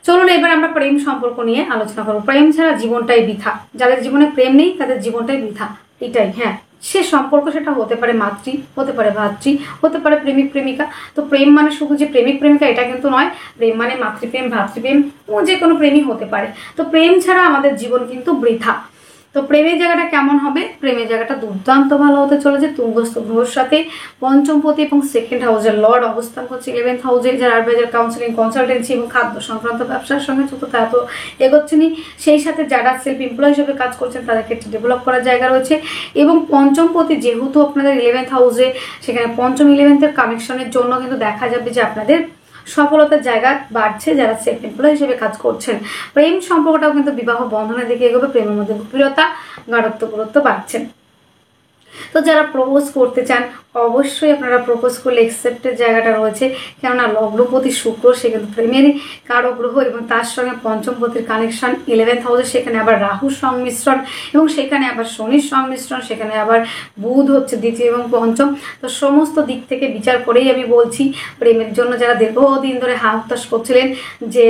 চলুন এবার আমরা প্রেম সম্পর্ক নিয়ে আলোচনা করবো। প্রেম ছাড়া জীবনটাই বৃথা, যাদের জীবনে প্রেম নেই তাদের জীবনটাই বৃথা, এটাই। হ্যাঁ, সে সম্পর্ক সেটা হতে পারে মাতৃ, হতে পারে ভাতৃ, হতে পারে প্রেমিক প্রেমিকা। তো প্রেম মানে শুধু যে প্রেমিক প্রেমিকা এটা কিন্তু নয়, প্রেম মানে মাতৃপ্রেম, ভাতৃপ্রেম, ও যে কোনো প্রেমই হতে পারে। তো প্রেম ছাড়া আমাদের জীবন কিন্তু বৃথা। তো প্রেমের জায়গাটা কেমন হবে? প্রেমের জায়গাটা দুর্দান্ত ভালো হতে চলেছে। তুঙ্গস্থ গ্রহের সাথে পঞ্চমপতি এবং সেকেন্ড হাউসের লর্ড অবস্থান করছে 11th হাউসে, যারা অ্যাডভাইজার, কাউন্সিলিং, কনসালটেন্সি এবং খাদ্য সংক্রান্ত ব্যবসার সঙ্গে যুক্ত, তারা তো এগোচ্ছেনই। সেই সাথে যারা সেলফ এমপ্লয় হিসেবে কাজ করছেন তাদের ক্ষেত্রে ডেভেলপ করার জায়গা রয়েছে। এবং পঞ্চমপতি যেহেতু আপনাদের 11th হাউসে, সেখানে পঞ্চম 11th-এর কানেকশনের জন্য কিন্তু দেখা যাবে যে আপনাদের সফলতার জায়গা বাড়ছে যারা সেলফ এমপ্লয় হিসেবে কাজ করছেন। প্রেম সম্পর্কটাও কিন্তু বিবাহ বন্ধনের দিকে এগোবে, প্রেমের মধ্যে গভীরতা, গাঢ়ত্ব, গুরুত্ব বাড়ছে। তো যারা প্রপোজ করতে চান অবশ্যই আপনারা প্রপোজ করলে অ্যাকসেপ্টের জায়গাটা রয়েছে, কেননা লগ্নপতি শুক্র সে কিন্তু প্রেমেরই কারক গ্রহ এবং তার সঙ্গে পঞ্চমপতির কানেকশন 11th হাউসে, সেখানে আবার রাহুর সংমিশ্রণ এবং সেখানে আবার শনির সংমিশ্রণ, সেখানে আবার বুধ হচ্ছে দ্বিতীয় এবং পঞ্চম। তো সমস্ত দিক থেকে বিচার করেই আমি বলছি, প্রেমের জন্য যারা দীর্ঘদিন ধরে হা হুতাশ করছিলেন যে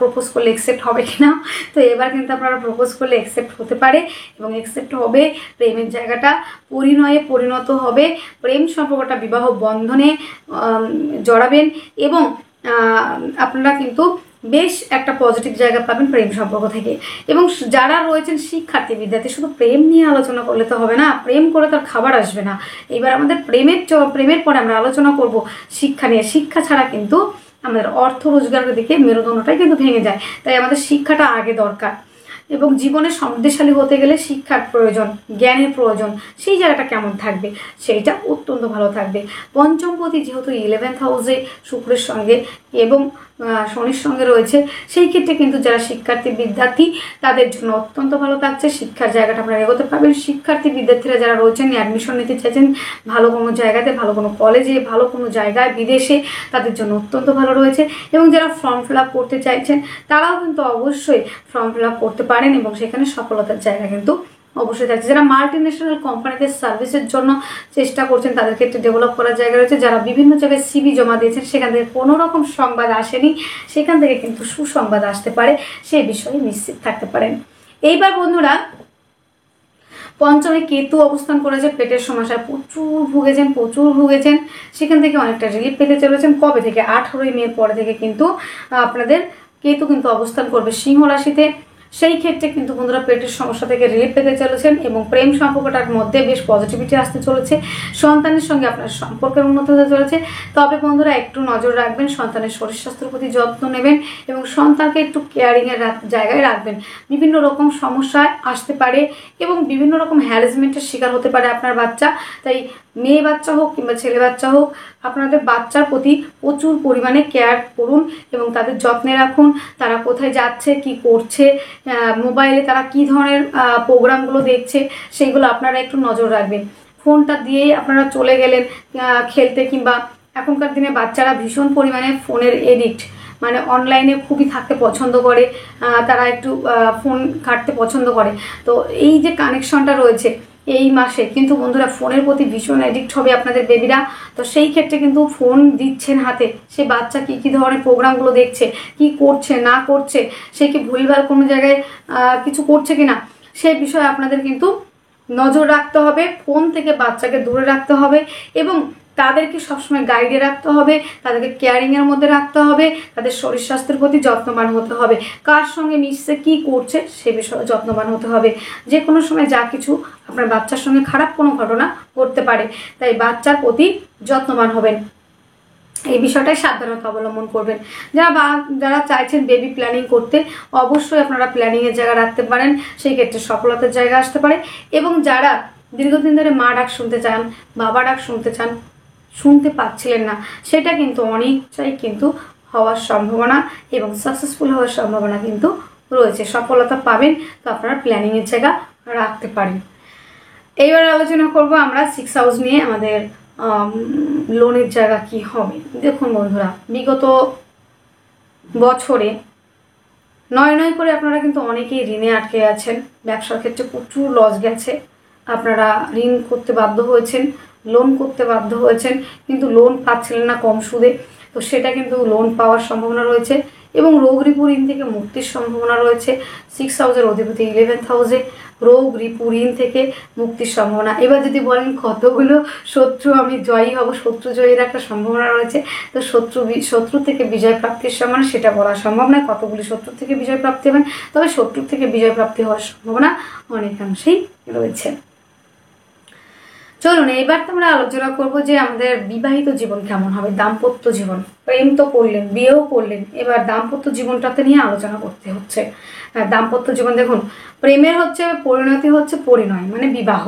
প্রপোজ করলে অ্যাকসেপ্ট হবে কিনা, তো এবার কিন্তু আপনারা প্রপোজ করলে অ্যাকসেপ্ট হতে পারে এবং অ্যাকসেপ্ট হবে। প্রেমের জায়গাটা পরিণয়ে পরিণত হবে, প্রেম সম্পর্কটা বিবাহ বন্ধনে জড়াবেন এবং আপনারা কিন্তু বেশ একটা পজিটিভ জায়গা পাবেন প্রেম সম্পর্ক থেকে। এবং যারা রয়েছেন শিক্ষার্থী বিদ্যার্থী, শুধু প্রেম নিয়ে আলোচনা করলে তো হবে না, প্রেম করে তার খাবার আসবে না। এবার আমাদের প্রেমের পরে আমরা আলোচনা করব শিক্ষা নিয়ে। শিক্ষা ছাড়া কিন্তু আমাদের অর্থ রোজগারের দিকে মেরুদণ্ডটাই কিন্তু ভেঙে যায়, তাই আমাদের শিক্ষাটা আগে দরকার। এবং জীবনে সমৃদ্ধশালী হতে গেলে শিক্ষার প্রয়োজন, জ্ঞানের প্রয়োজন, সেই জায়গাটা কেমন থাকবে, সেইটা অত্যন্ত ভালো থাকবে। পঞ্চমপতি যেহেতু 11th হাউসে শুক্রের সঙ্গে এবং শনির সঙ্গে রয়েছে, সেই ক্ষেত্রে কিন্তু যারা শিক্ষার্থী বিদ্যার্থী তাদের জন্য অত্যন্ত ভালো থাকছে। শিক্ষার জায়গাটা আপনারা এগোতে পারবেন। শিক্ষার্থী বিদ্যার্থীরা যারা রয়েছেন, অ্যাডমিশন নিতে চাইছেন ভালো কোনো জায়গাতে, ভালো কোনো কলেজে, ভালো কোনো জায়গায়, বিদেশে, তাদের জন্য অত্যন্ত ভালো রয়েছে। এবং যারা ফর্ম ফিল আপ করতে চাইছেন তারাও কিন্তু অবশ্যই ফর্ম ফিল আপ করতে পারেন এবং সেখানে সফলতার জায়গা কিন্তু অবশ্যই থাকছে। যারা মাল্টি ন্যাশনাল কোম্পানিতে সার্ভিসের জন্য চেষ্টা করছেন তাদের ক্ষেত্রে ডেভেলপ করার জায়গা রয়েছে। যারা বিভিন্ন জায়গায় সিভি জমা দিয়েছেন সেখান থেকে কোনো রকম সংবাদ আসেনি, সেখান থেকে কিন্তু সুসংবাদ আসতে পারে, সেই বিষয়ে নিশ্চিত থাকতে পারেন। এইবার বন্ধুরা, পঞ্চমে কেতু অবস্থান করেছে, পেটের সমস্যায় প্রচুর ভুগেছেন, সেখান থেকে অনেকটা রিলিফ পেতে চলেছেন। কবে থেকে? 18ই মে পরে থেকে কিন্তু আপনাদের কেতু কিন্তু অবস্থান করবে সিংহ রাশিতে। সেই ক্ষেত্রে কিন্তু বন্ধুরা পেটের সমস্যা থেকে রিলিফ পেতে চলেছেন এবং প্রেম সম্পর্কটার মধ্যে বেশ পজিটিভিটি আসতে চলেছে। সন্তানের সঙ্গে আপনার সম্পর্কের উন্নতি হতে চলেছে। তবে বন্ধুরা একটু নজর রাখবেন, সন্তানের শরীর স্বাস্থ্যের প্রতি যত্ন নেবেন এবং সন্তানকে একটু কেয়ারিংয়ের জায়গায় রাখবেন। বিভিন্ন রকম সমস্যায় আসতে পারে এবং বিভিন্ন রকম হ্যারাসমেন্টের শিকার হতে পারে আপনার বাচ্চা। তাই মেয়ে বাচ্চা হোক কিংবা ছেলে বাচ্চা হোক, আপনাদের বাচ্চার প্রতি প্রচুর পরিমাণে কেয়ার করুন এবং তাদের যত্নে রাখুন। তারা কোথায় যাচ্ছে, কি করছে, মোবাইলে তারা কি ধরনের প্রোগ্রামগুলো দেখছে, সেইগুলো আপনারা একটু নজর রাখবেন। ফোনটা দিয়েই আপনারা চলে গেলেন খেলতে, কিংবা এখনকার দিনে বাচ্চারা ভীষণ পরিমাণে ফোনের এডিক্ট, মানে অনলাইনে খুবই থাকতে পছন্দ করে, তারা একটু ফোন ঘাঁটতে পছন্দ করে। তো এই যে কানেকশনটা রয়েছে এই মাসে কিন্তু বন্ধুরা ফোনের প্রতি ভীষণ অ্যাডিক্ট হবে আপনাদের বেবিরা। তো সেই ক্ষেত্রে কিন্তু ফোন দিচ্ছেন হাতে, সে বাচ্চা কী ধরনের প্রোগ্রামগুলো দেখছে, কি করছে না করছে, সে কি ভুলভাল কোনো জায়গায় কিছু করছে কিনা, সেই বিষয়ে আপনাদের কিন্তু নজর রাখতে হবে। ফোন থেকে বাচ্চাকে দূরে রাখতে হবে এবং তাদেরকে সবসময় গাইডে রাখতে হবে, তাদেরকে কেয়ারিংয়ের মধ্যে রাখতে হবে, তাদের শরীর স্বাস্থ্যের প্রতি যত্নবান হতে হবে। কার সঙ্গে মিশছে, কি করছে, সে বিষয়ে যত্নবান হতে হবে। যে কোনো সময় যা কিছু আপনার বাচ্চার সঙ্গে খারাপ কোনো ঘটনা ঘটতে পারে, তাই বাচ্চার প্রতি যত্নবান হবেন, এই বিষয়টাই সাবধানতা অবলম্বন করবেন। যারা চাইছেন বেবি প্ল্যানিং করতে, অবশ্যই আপনারা প্ল্যানিংয়ের জায়গা রাখতে পারেন, সেই ক্ষেত্রে সফলতার জায়গা আসতে পারে। এবং যারা দীর্ঘদিন ধরে মা ডাক শুনতে চান, বাবা ডাক শুনতে চান, শুনতে পাচ্ছিলেন না, সেটা কিন্তু অনেকটাই কিন্তু হওয়ার সম্ভাবনা এবং সাকসেসফুল হওয়ার সম্ভাবনা কিন্তু রয়েছে, সফলতা পাবেন। তো আপনারা প্ল্যানিংয়ের জায়গা রাখতে পারেন। এইবার আলোচনা করব আমরা 6 হাউস নিয়ে, আমাদের লোনের জায়গা কি হবে। দেখুন বন্ধুরা, বিগত বছরে নয় করে আপনারা কিন্তু অনেকেই ঋণে আটকে আছেন, ব্যবসার ক্ষেত্রে প্রচুর লস গেছে, আপনারা ঋণ করতে বাধ্য হয়েছেন, লোন করতে বাধ্য হয়েছেন, কিন্তু লোন পাচ্ছিলেন না কম সুদে। তো সেটা কিন্তু লোন পাওয়ার সম্ভাবনা রয়েছে এবং রোগ রিপু ঋণ থেকে মুক্তির সম্ভাবনা রয়েছে। 6 হাউসের অধিপতি 11th হাউসে, রোগ রিপু ঋণ থেকে মুক্তির সম্ভাবনা। এবার যদি বলেন কতগুলো শত্রু আমি জয়ী হব, শত্রু জয়ীর একটা সম্ভাবনা রয়েছে। তো শত্রু থেকে বিজয় প্রাপ্তির সম্ভাবনা সেটা বলা সম্ভব নয় কতগুলি শত্রু থেকে বিজয় প্রাপ্তি হবেন, তবে শত্রু থেকে বিজয় প্রাপ্তি হওয়ার সম্ভাবনা অনেকাংশেই রয়েছে। চলুন এবার তোমরা আলোচনা করব যে আমাদের বিবাহিত জীবন কেমন হবে, দাম্পত্য জীবন। প্রেম তো করলেন, বিয়েও করলেন, এবার দাম্পত্য জীবনটাতে নিয়ে আলোচনা করতে হচ্ছে। দাম্পত্য জীবন দেখুন, প্রেমের হচ্ছে পরিণতি হচ্ছে পরিণয়, মানে বিবাহ।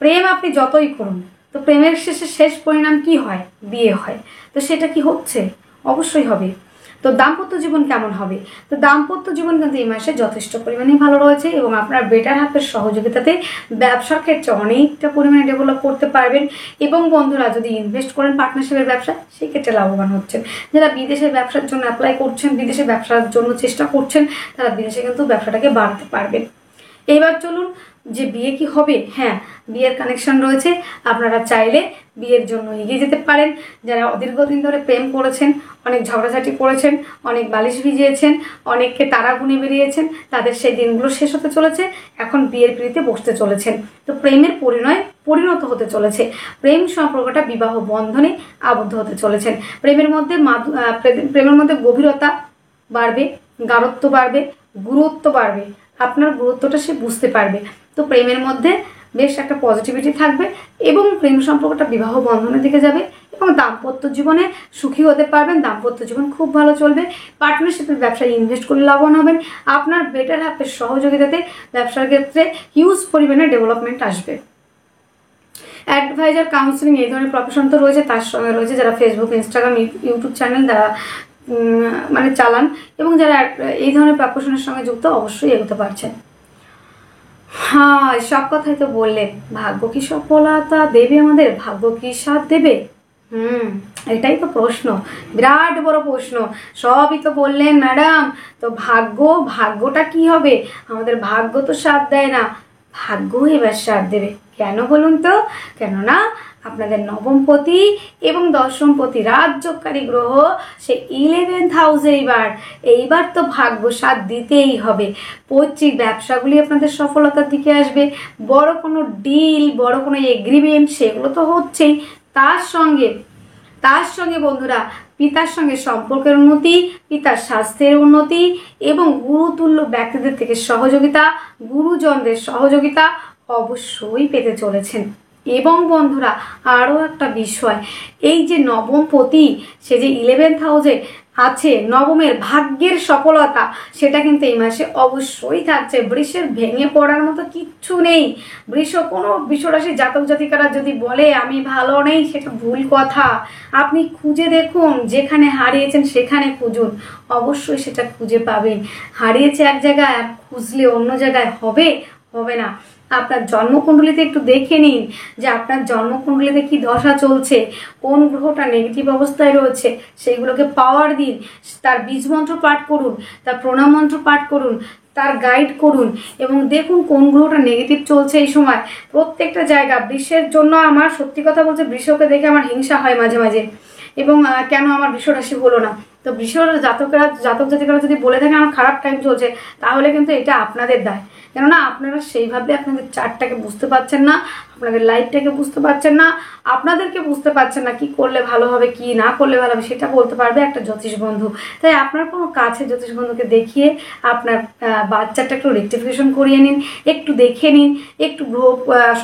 প্রেম আপনি যতই করুন, তো প্রেমের শেষ পরিণাম কি হয়? বিয়ে হয়। তো সেটা কি হচ্ছে? অবশ্যই হবে। তো দাম্পত্য জীবন কেমন হবে? তো দাম্পত্য জীবন কিন্তু এই মাসে যথেষ্ট পরিমাণে ভালো রয়েছে এবং আপনার বেটার হাফের সহযোগিতাতে ব্যবসার ক্ষেত্রে অনেকটা পরিমাণে ডেভেলপ করতে পারবেন। এবং বন্ধুরা যদি ইনভেস্ট করেন পার্টনারশিপের ব্যবসা, সেই ক্ষেত্রে লাভবান হচ্ছেন। যারা বিদেশে ব্যবসার জন্য অ্যাপ্লাই করছেন, বিদেশে ব্যবসার জন্য চেষ্টা করছেন, তারা বিদেশে কিন্তু ব্যবসাটাকে বাড়াতে পারবেন। এইবার চলুন যে বিয়ে কি হবে। হ্যাঁ, বিয়ের কানেকশন রয়েছে, আপনারা চাইলে বিয়ের জন্য এগিয়ে যেতে পারেন। যারা দীর্ঘদিন ধরে প্রেম করেছেন, অনেক ঝগড়াঝাটি করেছেন, অনেক বালিশ ভিজিয়েছেন, অনেককে তারা গুনে বেরিয়েছেন, তাদের সেই দিনগুলো শেষ হতে চলেছে, এখন বিয়ের পিঁড়িতে বসতে চলেছেন। তো প্রেমের পরিণত হতে চলেছে, প্রেম সম্পর্কটা বিবাহ বন্ধনে আবদ্ধ হতে চলেছেন। প্রেমের মধ্যে গভীরতা বাড়বে, গাঢ়ত্ব বাড়বে, গুরুত্ব বাড়বে, আপনার গুরুত্বটা সে বুঝতে পারবে। তো প্রেমের মধ্যে বেশ একটা পজিটিভিটি থাকবে এবং প্রেম সম্পর্কটা বিবাহ বন্ধনের দিকে যাবে এবং দাম্পত্য জীবনে সুখী হতে পারবেন। দাম্পত্য জীবন খুব ভালো চলবে। পার্টনারশিপের ব্যবসায় ইনভেস্ট করে লাভবান হবেন। আপনার বেটার হাফের সহযোগিতাতে ব্যবসার ক্ষেত্রে হিউজ পরিমাণে ডেভেলপমেন্ট আসবে। অ্যাডভাইজার, কাউন্সিলিং এই ধরনের প্রফেশন তো রয়েছে, তার সঙ্গে রয়েছে যারা ফেসবুক, ইনস্টাগ্রাম, ইউটিউব চ্যানেল যারা মানে চালান এবং যারা এই ধরনের প্রফেশনের সঙ্গে যুক্ত অবশ্যই এগোতে পারছেন। হ্যাঁ, সব কথাই তো বললেন, ভাগ্য কি সফলতা দেবে আমাদের, ভাগ্য কি সাথ দেবে? এটাই তো প্রশ্ন, বিরাট বড় প্রশ্ন। সবই তো বললেন ম্যাডাম, তো ভাগ্যটা কি হবে? আমাদের ভাগ্য তো সাথ দেয় না, ভাগ্য এবার সাথ দেবে। কেন বলুন তো? কেননা আপনাদের নবমপতি এবং দশমপতি রাজযোগকারী গ্রহ সে 11th হাউসে এইবার তো ভাগ্য সাথ দিতেই হবে। পৈতৃক ব্যবসাগুলি আপনাদের সফলতার দিকে আসবে। বড় কোনো ডিল, বড় কোনো এগ্রিমেন্ট সেগুলো তো হচ্ছেই। তার সঙ্গে বন্ধুরা পিতার সঙ্গে সম্পর্কের উন্নতি, পিতার স্বাস্থ্যের উন্নতি এবং গুরুতুল্য ব্যক্তিদের থেকে সহযোগিতা, গুরুজনদের সহযোগিতা অবশ্যই পেতে চলেছেন। এবং বন্ধুরা আরও একটা বিষয়, এই যে নবমপতি সে যে 11th হাউসে আছে, নবমের ভাগ্যের সফলতা সেটা কিন্তু এই মাসে অবশ্যই থাকছে। বৃষের ভেঙে পড়ার মতো কিচ্ছু নেই। কোনো বৃষরাশির জাতক জাতিকারা যদি বলে আমি ভালো নেই, সেটা ভুল কথা। আপনি খুঁজে দেখুন, যেখানে হারিয়েছেন সেখানে খুঁজুন, অবশ্যই সেটা খুঁজে পাবেন। হারিয়েছে এক জায়গায় আর খুঁজলে অন্য জায়গায় হবে না। আপনার জন্মকুণ্ডলিতে একটু দেখে নিন যে আপনার জন্মকুণ্ডলিতে কি দশা চলছে, কোন গ্রহটা নেগেটিভ অবস্থায় রয়েছে, সেইগুলোকে পাওয়ার দিন। তার বীজ মন্ত্র পাঠ করুন, তার প্রণাম মন্ত্র পাঠ করুন, তার গাইড করুন এবং দেখুন কোন গ্রহটা নেগেটিভ চলছে এই সময়। প্রত্যেকটা জায়গা বৃষের জন্য আমার সত্যি কথা বলছে, বৃষকে দেখে আমার হিংসা হয় মাঝে মাঝে, এবং কেন আমার বৃষরাশি হলো না। তো বৃষর জাতক জাতিকারা যদি বলে থাকেন আমার খারাপ টাইম চলছে, তাহলে কিন্তু এটা আপনাদের দায়। কেননা আপনারা সেইভাবে আপনাদের চার্টটাকে বুঝতে পারছেন না, আপনাদের লাইফটাকে বুঝতে পারছেন না, আপনাদেরকে বুঝতে পারছেন না কি করলে ভালো হবে, কি না করলে ভালো হবে সেটা বলতে পারবে একটা জ্যোতিষ বন্ধু। তাই আপনার কোনো কাছে জ্যোতিষ বন্ধুকে দেখিয়ে আপনার বাচ্চাটা একটু রেকটিফিকেশন করিয়ে নিন, একটু দেখে নিন, একটু গ্রহ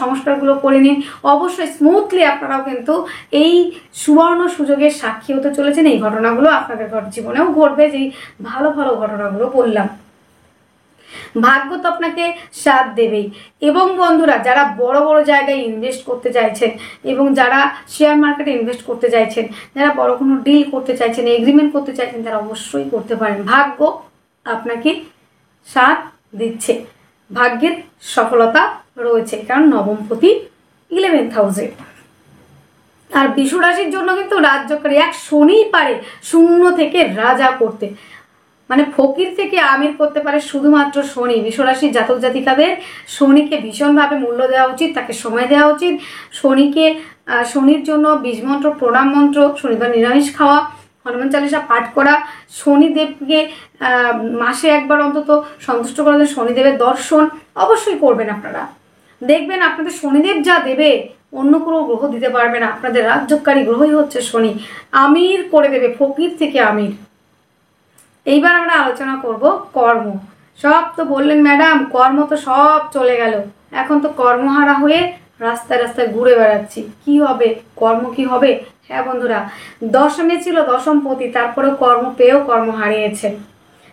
সংস্কারগুলো করে নিন। অবশ্যই স্মুথলি আপনারাও কিন্তু এই সুবর্ণ সুযোগের সাক্ষী হতে চলেছেন। এই ঘটনাগুলো আপনাদের জীবনেও ঘটবে, যেই ভালো ভালো ঘটনাগুলো বললাম। ভাগ্য তো আপনাকে সাথ দেবেই। এবং বন্ধুরা যারা বড় বড় জায়গায় ইনভেস্ট করতে চাইছেন এবং যারা শেয়ার মার্কেটে ইনভেস্ট করতে চাইছেন, যারা বড় কোনো ডিল করতে চাইছেন, এগ্রিমেন্ট করতে চাইছেন, তারা অবশ্যই করতে পারেন। ভাগ্য আপনাকে সাথ দিচ্ছে, ভাগ্যের সফলতা রয়েছে, কারণ নবমপতি 11th হাউসে। আর বৃষ রাশির জন্য কিন্তু রাজযোগকারী এক শনিই পারে শূন্য থেকে রাজা করতে, মানে ফকির থেকে আমির করতে পারে শুধুমাত্র শনি। বৃষরাশির জাতক জাতিকাদের শনিকে ভীষণভাবে মূল্য দেওয়া উচিত, তাকে সময় দেওয়া উচিত। শনির জন্য বীজমন্ত্র, প্রণাম মন্ত্র, শনিবার নিরামিষ খাওয়া, হনুমান চালিসা পাঠ করা, শনিদেবকে মাসে একবার অন্তত সন্তুষ্ট করার জন্য শনিদেবের দর্শন অবশ্যই করবেন। আপনারা দেখবেন আপনাদের শনিদেব যা দেবে অন্য কোনো গ্রহ দিতে পারবে না। আপনাদের রাজযোগকারী গ্রহই হচ্ছে শনি, আমির করে দেবে, ফকির থেকে আমির। এইবার আমরা আলোচনা করব কর্ম। সব তো বললেন ম্যাডাম, কর্ম তো সব চলে গেল, এখন তো কর্মহারা হয়ে রাস্তায় রাস্তায় ঘুরে বেড়াচ্ছি, কি হবে, কর্ম কি হবে? হ্যাঁ বন্ধুরা, দশমে ছিল দশমপতি, তারপরেও কর্ম পেয়েও কর্ম হারিয়েছে।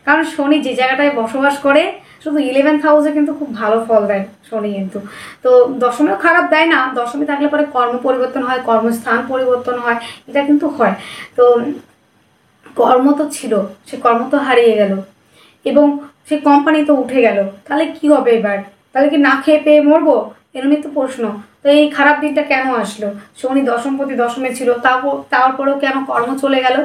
কারণ শনি যে জায়গাটায় বসবাস করে, শুধু 11th হাউসে কিন্তু খুব ভালো ফল দেয় শনি, কিন্তু তো দশমেও খারাপ দেয় না। দশমে থাকলে পরে কর্ম পরিবর্তন হয়, কর্মস্থান পরিবর্তন হয়, এটা কিন্তু হয়। তো কর্ম তো ছিল, সে কর্ম তো হারিয়ে গেল এবং সে কোম্পানি তো উঠে গেল, তাহলে কি হবে এবার? তাহলে কি না খেয়ে পেয়ে মরবো? এরমই তো প্রশ্ন। তো এই খারাপ দিনটা কেন আসলো? শনি দশমপতি দশমে ছিল, তারপরেও কেন কর্ম চলে গেল,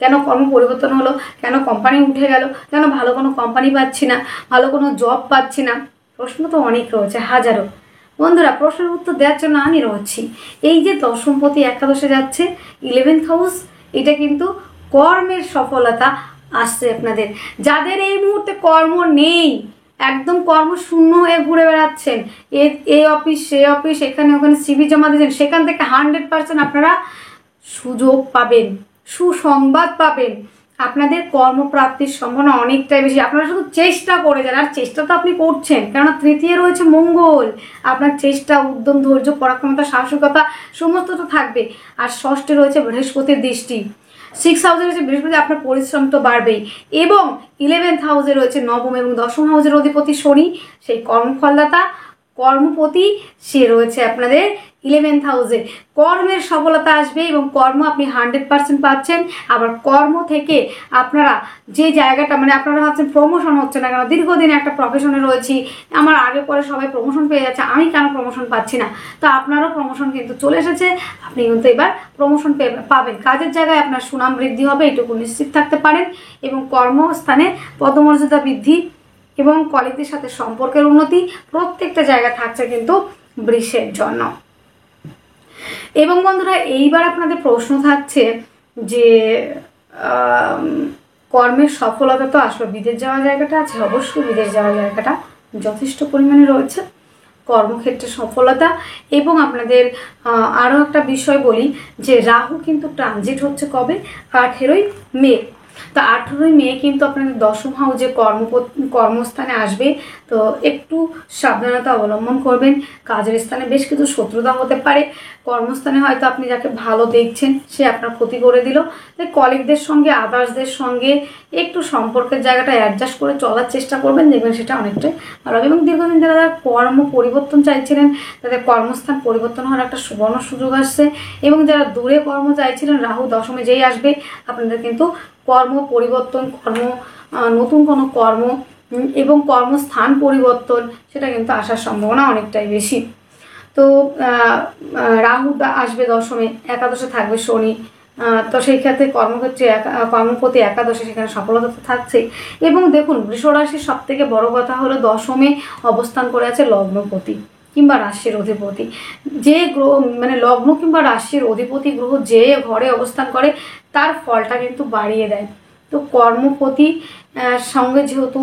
কেন কর্ম পরিবর্তন হলো, কেন কোম্পানি উঠে গেল, কেন ভালো কোনো কোম্পানি পাচ্ছি না, ভালো কোনো জব পাচ্ছি না? প্রশ্ন তো অনেক রয়েছে, হাজারো। বন্ধুরা প্রশ্নের উত্তর দেওয়ার জন্য আমি রয়েছি। এই যে দশমপতি একাদশে যাচ্ছে 11th হাউস, এটা কিন্তু কর্মের সফলতা আসছে আপনাদের। যাদের এই মুহূর্তে কর্ম নেই, একদম কর্মশূন্য হয়ে ঘুরে বেড়াচ্ছেন, এই অফিস সে অফিস, এখানে ওখানে সিভি জমা দিয়েছেন, সেখান থেকে 100% আপনারা সুযোগ পাবেন, সুসংবাদ পাবেন। আপনাদের কর্মপ্রাপ্তির সম্ভাবনা অনেকটাই বেশি। আপনারা শুধু চেষ্টা করে যান, আর চেষ্টা তো আপনি করছেন, কেননা তৃতীয় রয়েছে মঙ্গল। আপনার চেষ্টা, উদ্যম, ধৈর্য, পরাক্রমতা, সাহসিকতা সমস্তটা থাকবে। আর ষষ্ঠে রয়েছে বৃহস্পতির দৃষ্টি, 6 হাউসে রয়েছে বৃহস্পতি, আপনার পরিশ্রম তো বাড়বেই। এবং 11th হাউসে রয়েছে নবম এবং দশম হাউসের অধিপতি শনি, সেই কর্মফলদাতা কর্মপতি, সে রয়েছে আপনাদের 11th হাউসে। কর্মের সফলতা আসবে এবং কর্ম আপনি 100% পাচ্ছেন। আবার কর্ম থেকে আপনারা যে জায়গাটা, মানে আপনারা ভাবছেন প্রমোশন হচ্ছে না কেন, দীর্ঘদিন একটা প্রফেশনে রয়েছি, আমার আগে পরে সবাই প্রমোশন পেয়ে যাচ্ছে, আমি কেন প্রমোশন পাচ্ছি না, তো আপনারও প্রমোশন কিন্তু চলে এসেছে। আপনি কিন্তু এবার প্রমোশন পাবেন। কাজের জায়গায় আপনার সুনাম বৃদ্ধি হবে, এটুকু নিশ্চিত থাকতে পারেন। এবং কর্মস্থানে পদমর্যাদা বৃদ্ধি এবং কলিগদের সাথে সম্পর্কের উন্নতি, প্রত্যেকটা জায়গা থাকছে কিন্তু বৃষের জন্য। এবং বন্ধুরা, এইবার আপনাদের প্রশ্ন থাকছে যে কর্মের সফলতা তো আসলে বিদেশ যাওয়ার জায়গাটা আছে, অবশ্যই বিদেশ যাওয়ার জায়গাটা যথেষ্ট পরিমাণে রয়েছে, কর্মক্ষেত্রে সফলতা। এবং আপনাদের আরও একটা বিষয় বলি যে রাহু কিন্তু ট্রানজিট হচ্ছে কবে, 18ই মে। তো 18ই মে কিন্তু আপনাদের দশম হাউসে কর্মস্থানে আসবে। তো একটু সাবধানতা অবলম্বন করবেন। কাজের স্থানে বেশ কিছু শত্রুতা হতে পারে। কর্মস্থানে হয়তো আপনি যাকে ভালো দেখছেন সে আপনার ক্ষতি করে দিল। তাই কলিগদের সঙ্গে, আদার্সদের সঙ্গে একটু সম্পর্কের জায়গাটা অ্যাডজাস্ট করে চলার চেষ্টা করবেন, দেখবেন সেটা অনেকটাই ভালো হবে। এবং দীর্ঘদিন যারা কর্ম পরিবর্তন চাইছিলেন তাদের কর্মস্থান পরিবর্তন হওয়ার একটা সুবর্ণ সুযোগ আসছে। এবং যারা দূরে কর্ম চাইছিলেন, রাহু দশমে যেই আসবে আপনাদের কিন্তু কর্ম পরিবর্তন, নতুন কোনো কর্ম এবং কর্মস্থান পরিবর্তন, সেটা কিন্তু আসার সম্ভাবনা অনেকটাই বেশি। তো রাহু আসবে দশমে, একাদশে থাকবে শনি। তো সেই ক্ষেত্রে কর্মক্ষেত্রে কর্মপতি একাদশে, সেখানে সফলতা তো থাকছেই। এবং দেখুন, বৃষরাশির সব থেকে বড় কথা হলো দশমে অবস্থান করে আছে লগ্নপতি কিংবা রাশির অধিপতি। যে গ্রহ, মানে লগ্ন কিংবা রাশির অধিপতি গ্রহ যে ঘরে অবস্থান করে তার ফলটা কিন্তু বাড়িয়ে দেয়। তো কর্মপতি সঙ্গে যেহেতু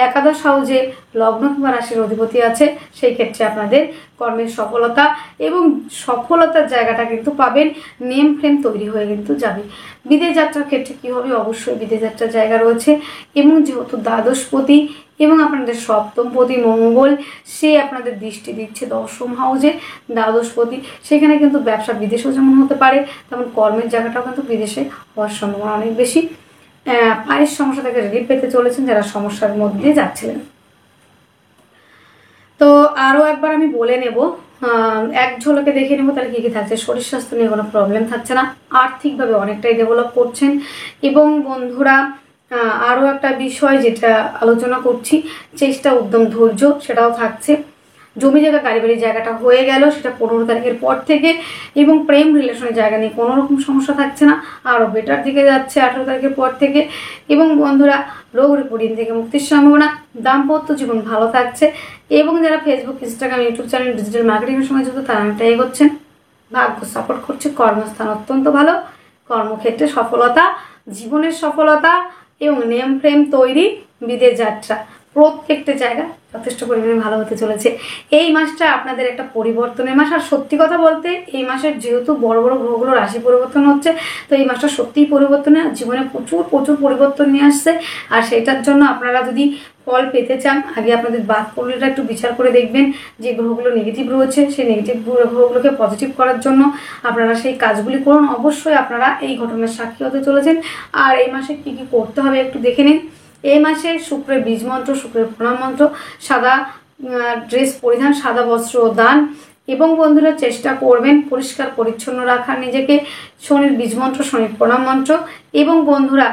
একাদশ হাউসে লগ্ন কিংবা রাশির অধিপতি আছে, সেই ক্ষেত্রে আপনাদের কর্মের সফলতা এবং সফলতার জায়গাটা কিন্তু পাবেন। নেম ফ্রেম তৈরি হয়ে কিন্তু যাবে। বিদেশ যাত্রার ক্ষেত্রে কী হবে, অবশ্যই বিদেশ যাত্রার জায়গা রয়েছে। এবং যেহেতু দ্বাদশপতি এবং আপনাদের সপ্তমপতি মঙ্গল, সে আপনাদের দৃষ্টি দিচ্ছে দশম হাউসে, দ্বাদশপতি, সেখানে কিন্তু ব্যবসা বিদেশেও যেমন হতে পারে, তেমন কর্মের জায়গাটাও কিন্তু বিদেশে হওয়ার সম্ভাবনা অনেক বেশি। পায়ের সমস্যা থেকে রিলিফ পেতে চলেছেন যারা সমস্যার মধ্যে দিয়ে যাচ্ছিলেন। তো আরও একবার আমি বলে নেব, এক ঝলকে দেখে নেব তাহলে কী কী থাকছে। শরীর স্বাস্থ্য নিয়ে কোনো প্রবলেম থাকছে না, আর্থিকভাবে অনেকটাই ডেভেলপ করছেন। এবং বন্ধুরা, আরও একটা বিষয় যেটা আলোচনা করছি, চেষ্টা, উদ্যম, ধৈর্য, সেটাও থাকছে। জমি জায়গা, গাড়ি বাড়ির জায়গাটা হয়ে গেল, সেটা 15 তারিখের পর থেকে। এবং প্রেম রিলেশনের জায়গা নিয়ে কোনো রকম সমস্যা থাকছে না, আরও বেটার দিকে যাচ্ছে 18 তারিখের পর থেকে। এবং বন্ধুরা, রোগ ঋণ থেকে মুক্তির সম্ভাবনা, দাম্পত্য জীবন ভালো থাকছে। এবং যারা Facebook, Instagram, YouTube channel, digital মার্কেটিংয়ের সঙ্গে যুক্ত, তারা অনেকটা এগোচ্ছেন, ভাগ্য সাপোর্ট করছে। কর্মস্থান অত্যন্ত ভালো, কর্মক্ষেত্রে সফলতা, জীবনের সফলতা এবং নেম ফ্রেম তৈরি, বিদেশ যাত্রা, প্রত্যেকটা জায়গা যথেষ্ট পরিমাণে ভালো হতে চলেছে। এই মাসটা আপনাদের একটা পরিবর্তনের মাস। আর সত্যি কথা বলতে, এই মাসের যেহেতু বড় বড় গ্রহগুলো রাশি পরিবর্তন হচ্ছে, তো এই মাসটা সত্যিই পরিবর্তনের, জীবনে প্রচুর প্রচুর পরিবর্তন নিয়ে আসছে। আর সেটার জন্য আপনারা যদি ফল পেতে চান, আগে আপনাদের বাদপল্লীটা একটু বিচার করে দেখবেন যে গ্রহগুলো নেগেটিভ রয়েছে, সেই নেগেটিভ গ্রহগুলোকে পজিটিভ করার জন্য আপনারা সেই কাজগুলি করুন। অবশ্যই আপনারা এই ঘটনার সাক্ষী হতে চলেছেন। আর এই মাসে কী কী করতে হবে একটু দেখে নিন। এই মাসে শুক্রের বীজ মন্ত্র, শুক্রের প্রণাম মন্ত্র, সাদা ড্রেস পরিধান, সাদা বস্ত্র দান। এবং বন্ধুরা, চেষ্টা করবেন পরিষ্কার পরিচ্ছন্ন রাখার নিজেকে। শনির বীজ মন্ত্র, শনির প্রণাম মন্ত্র। এবং বন্ধুরা,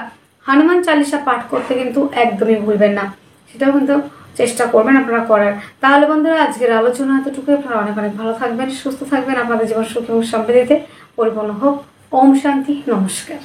হনুমান চালিসা পাঠ করতে কিন্তু একদমই ভুলবেন না, সেটাও কিন্তু চেষ্টা করবেন আপনারা করার। তাহলে বন্ধুরা, আজকের আলোচনা এতটুকু। আপনারা অনেক অনেক ভালো থাকবেন, সুস্থ থাকবেন, আপনাদের জীবন সুখ এবং সমৃদ্ধিতে পরিপূর্ণ হোক। ওম শান্তি, নমস্কার।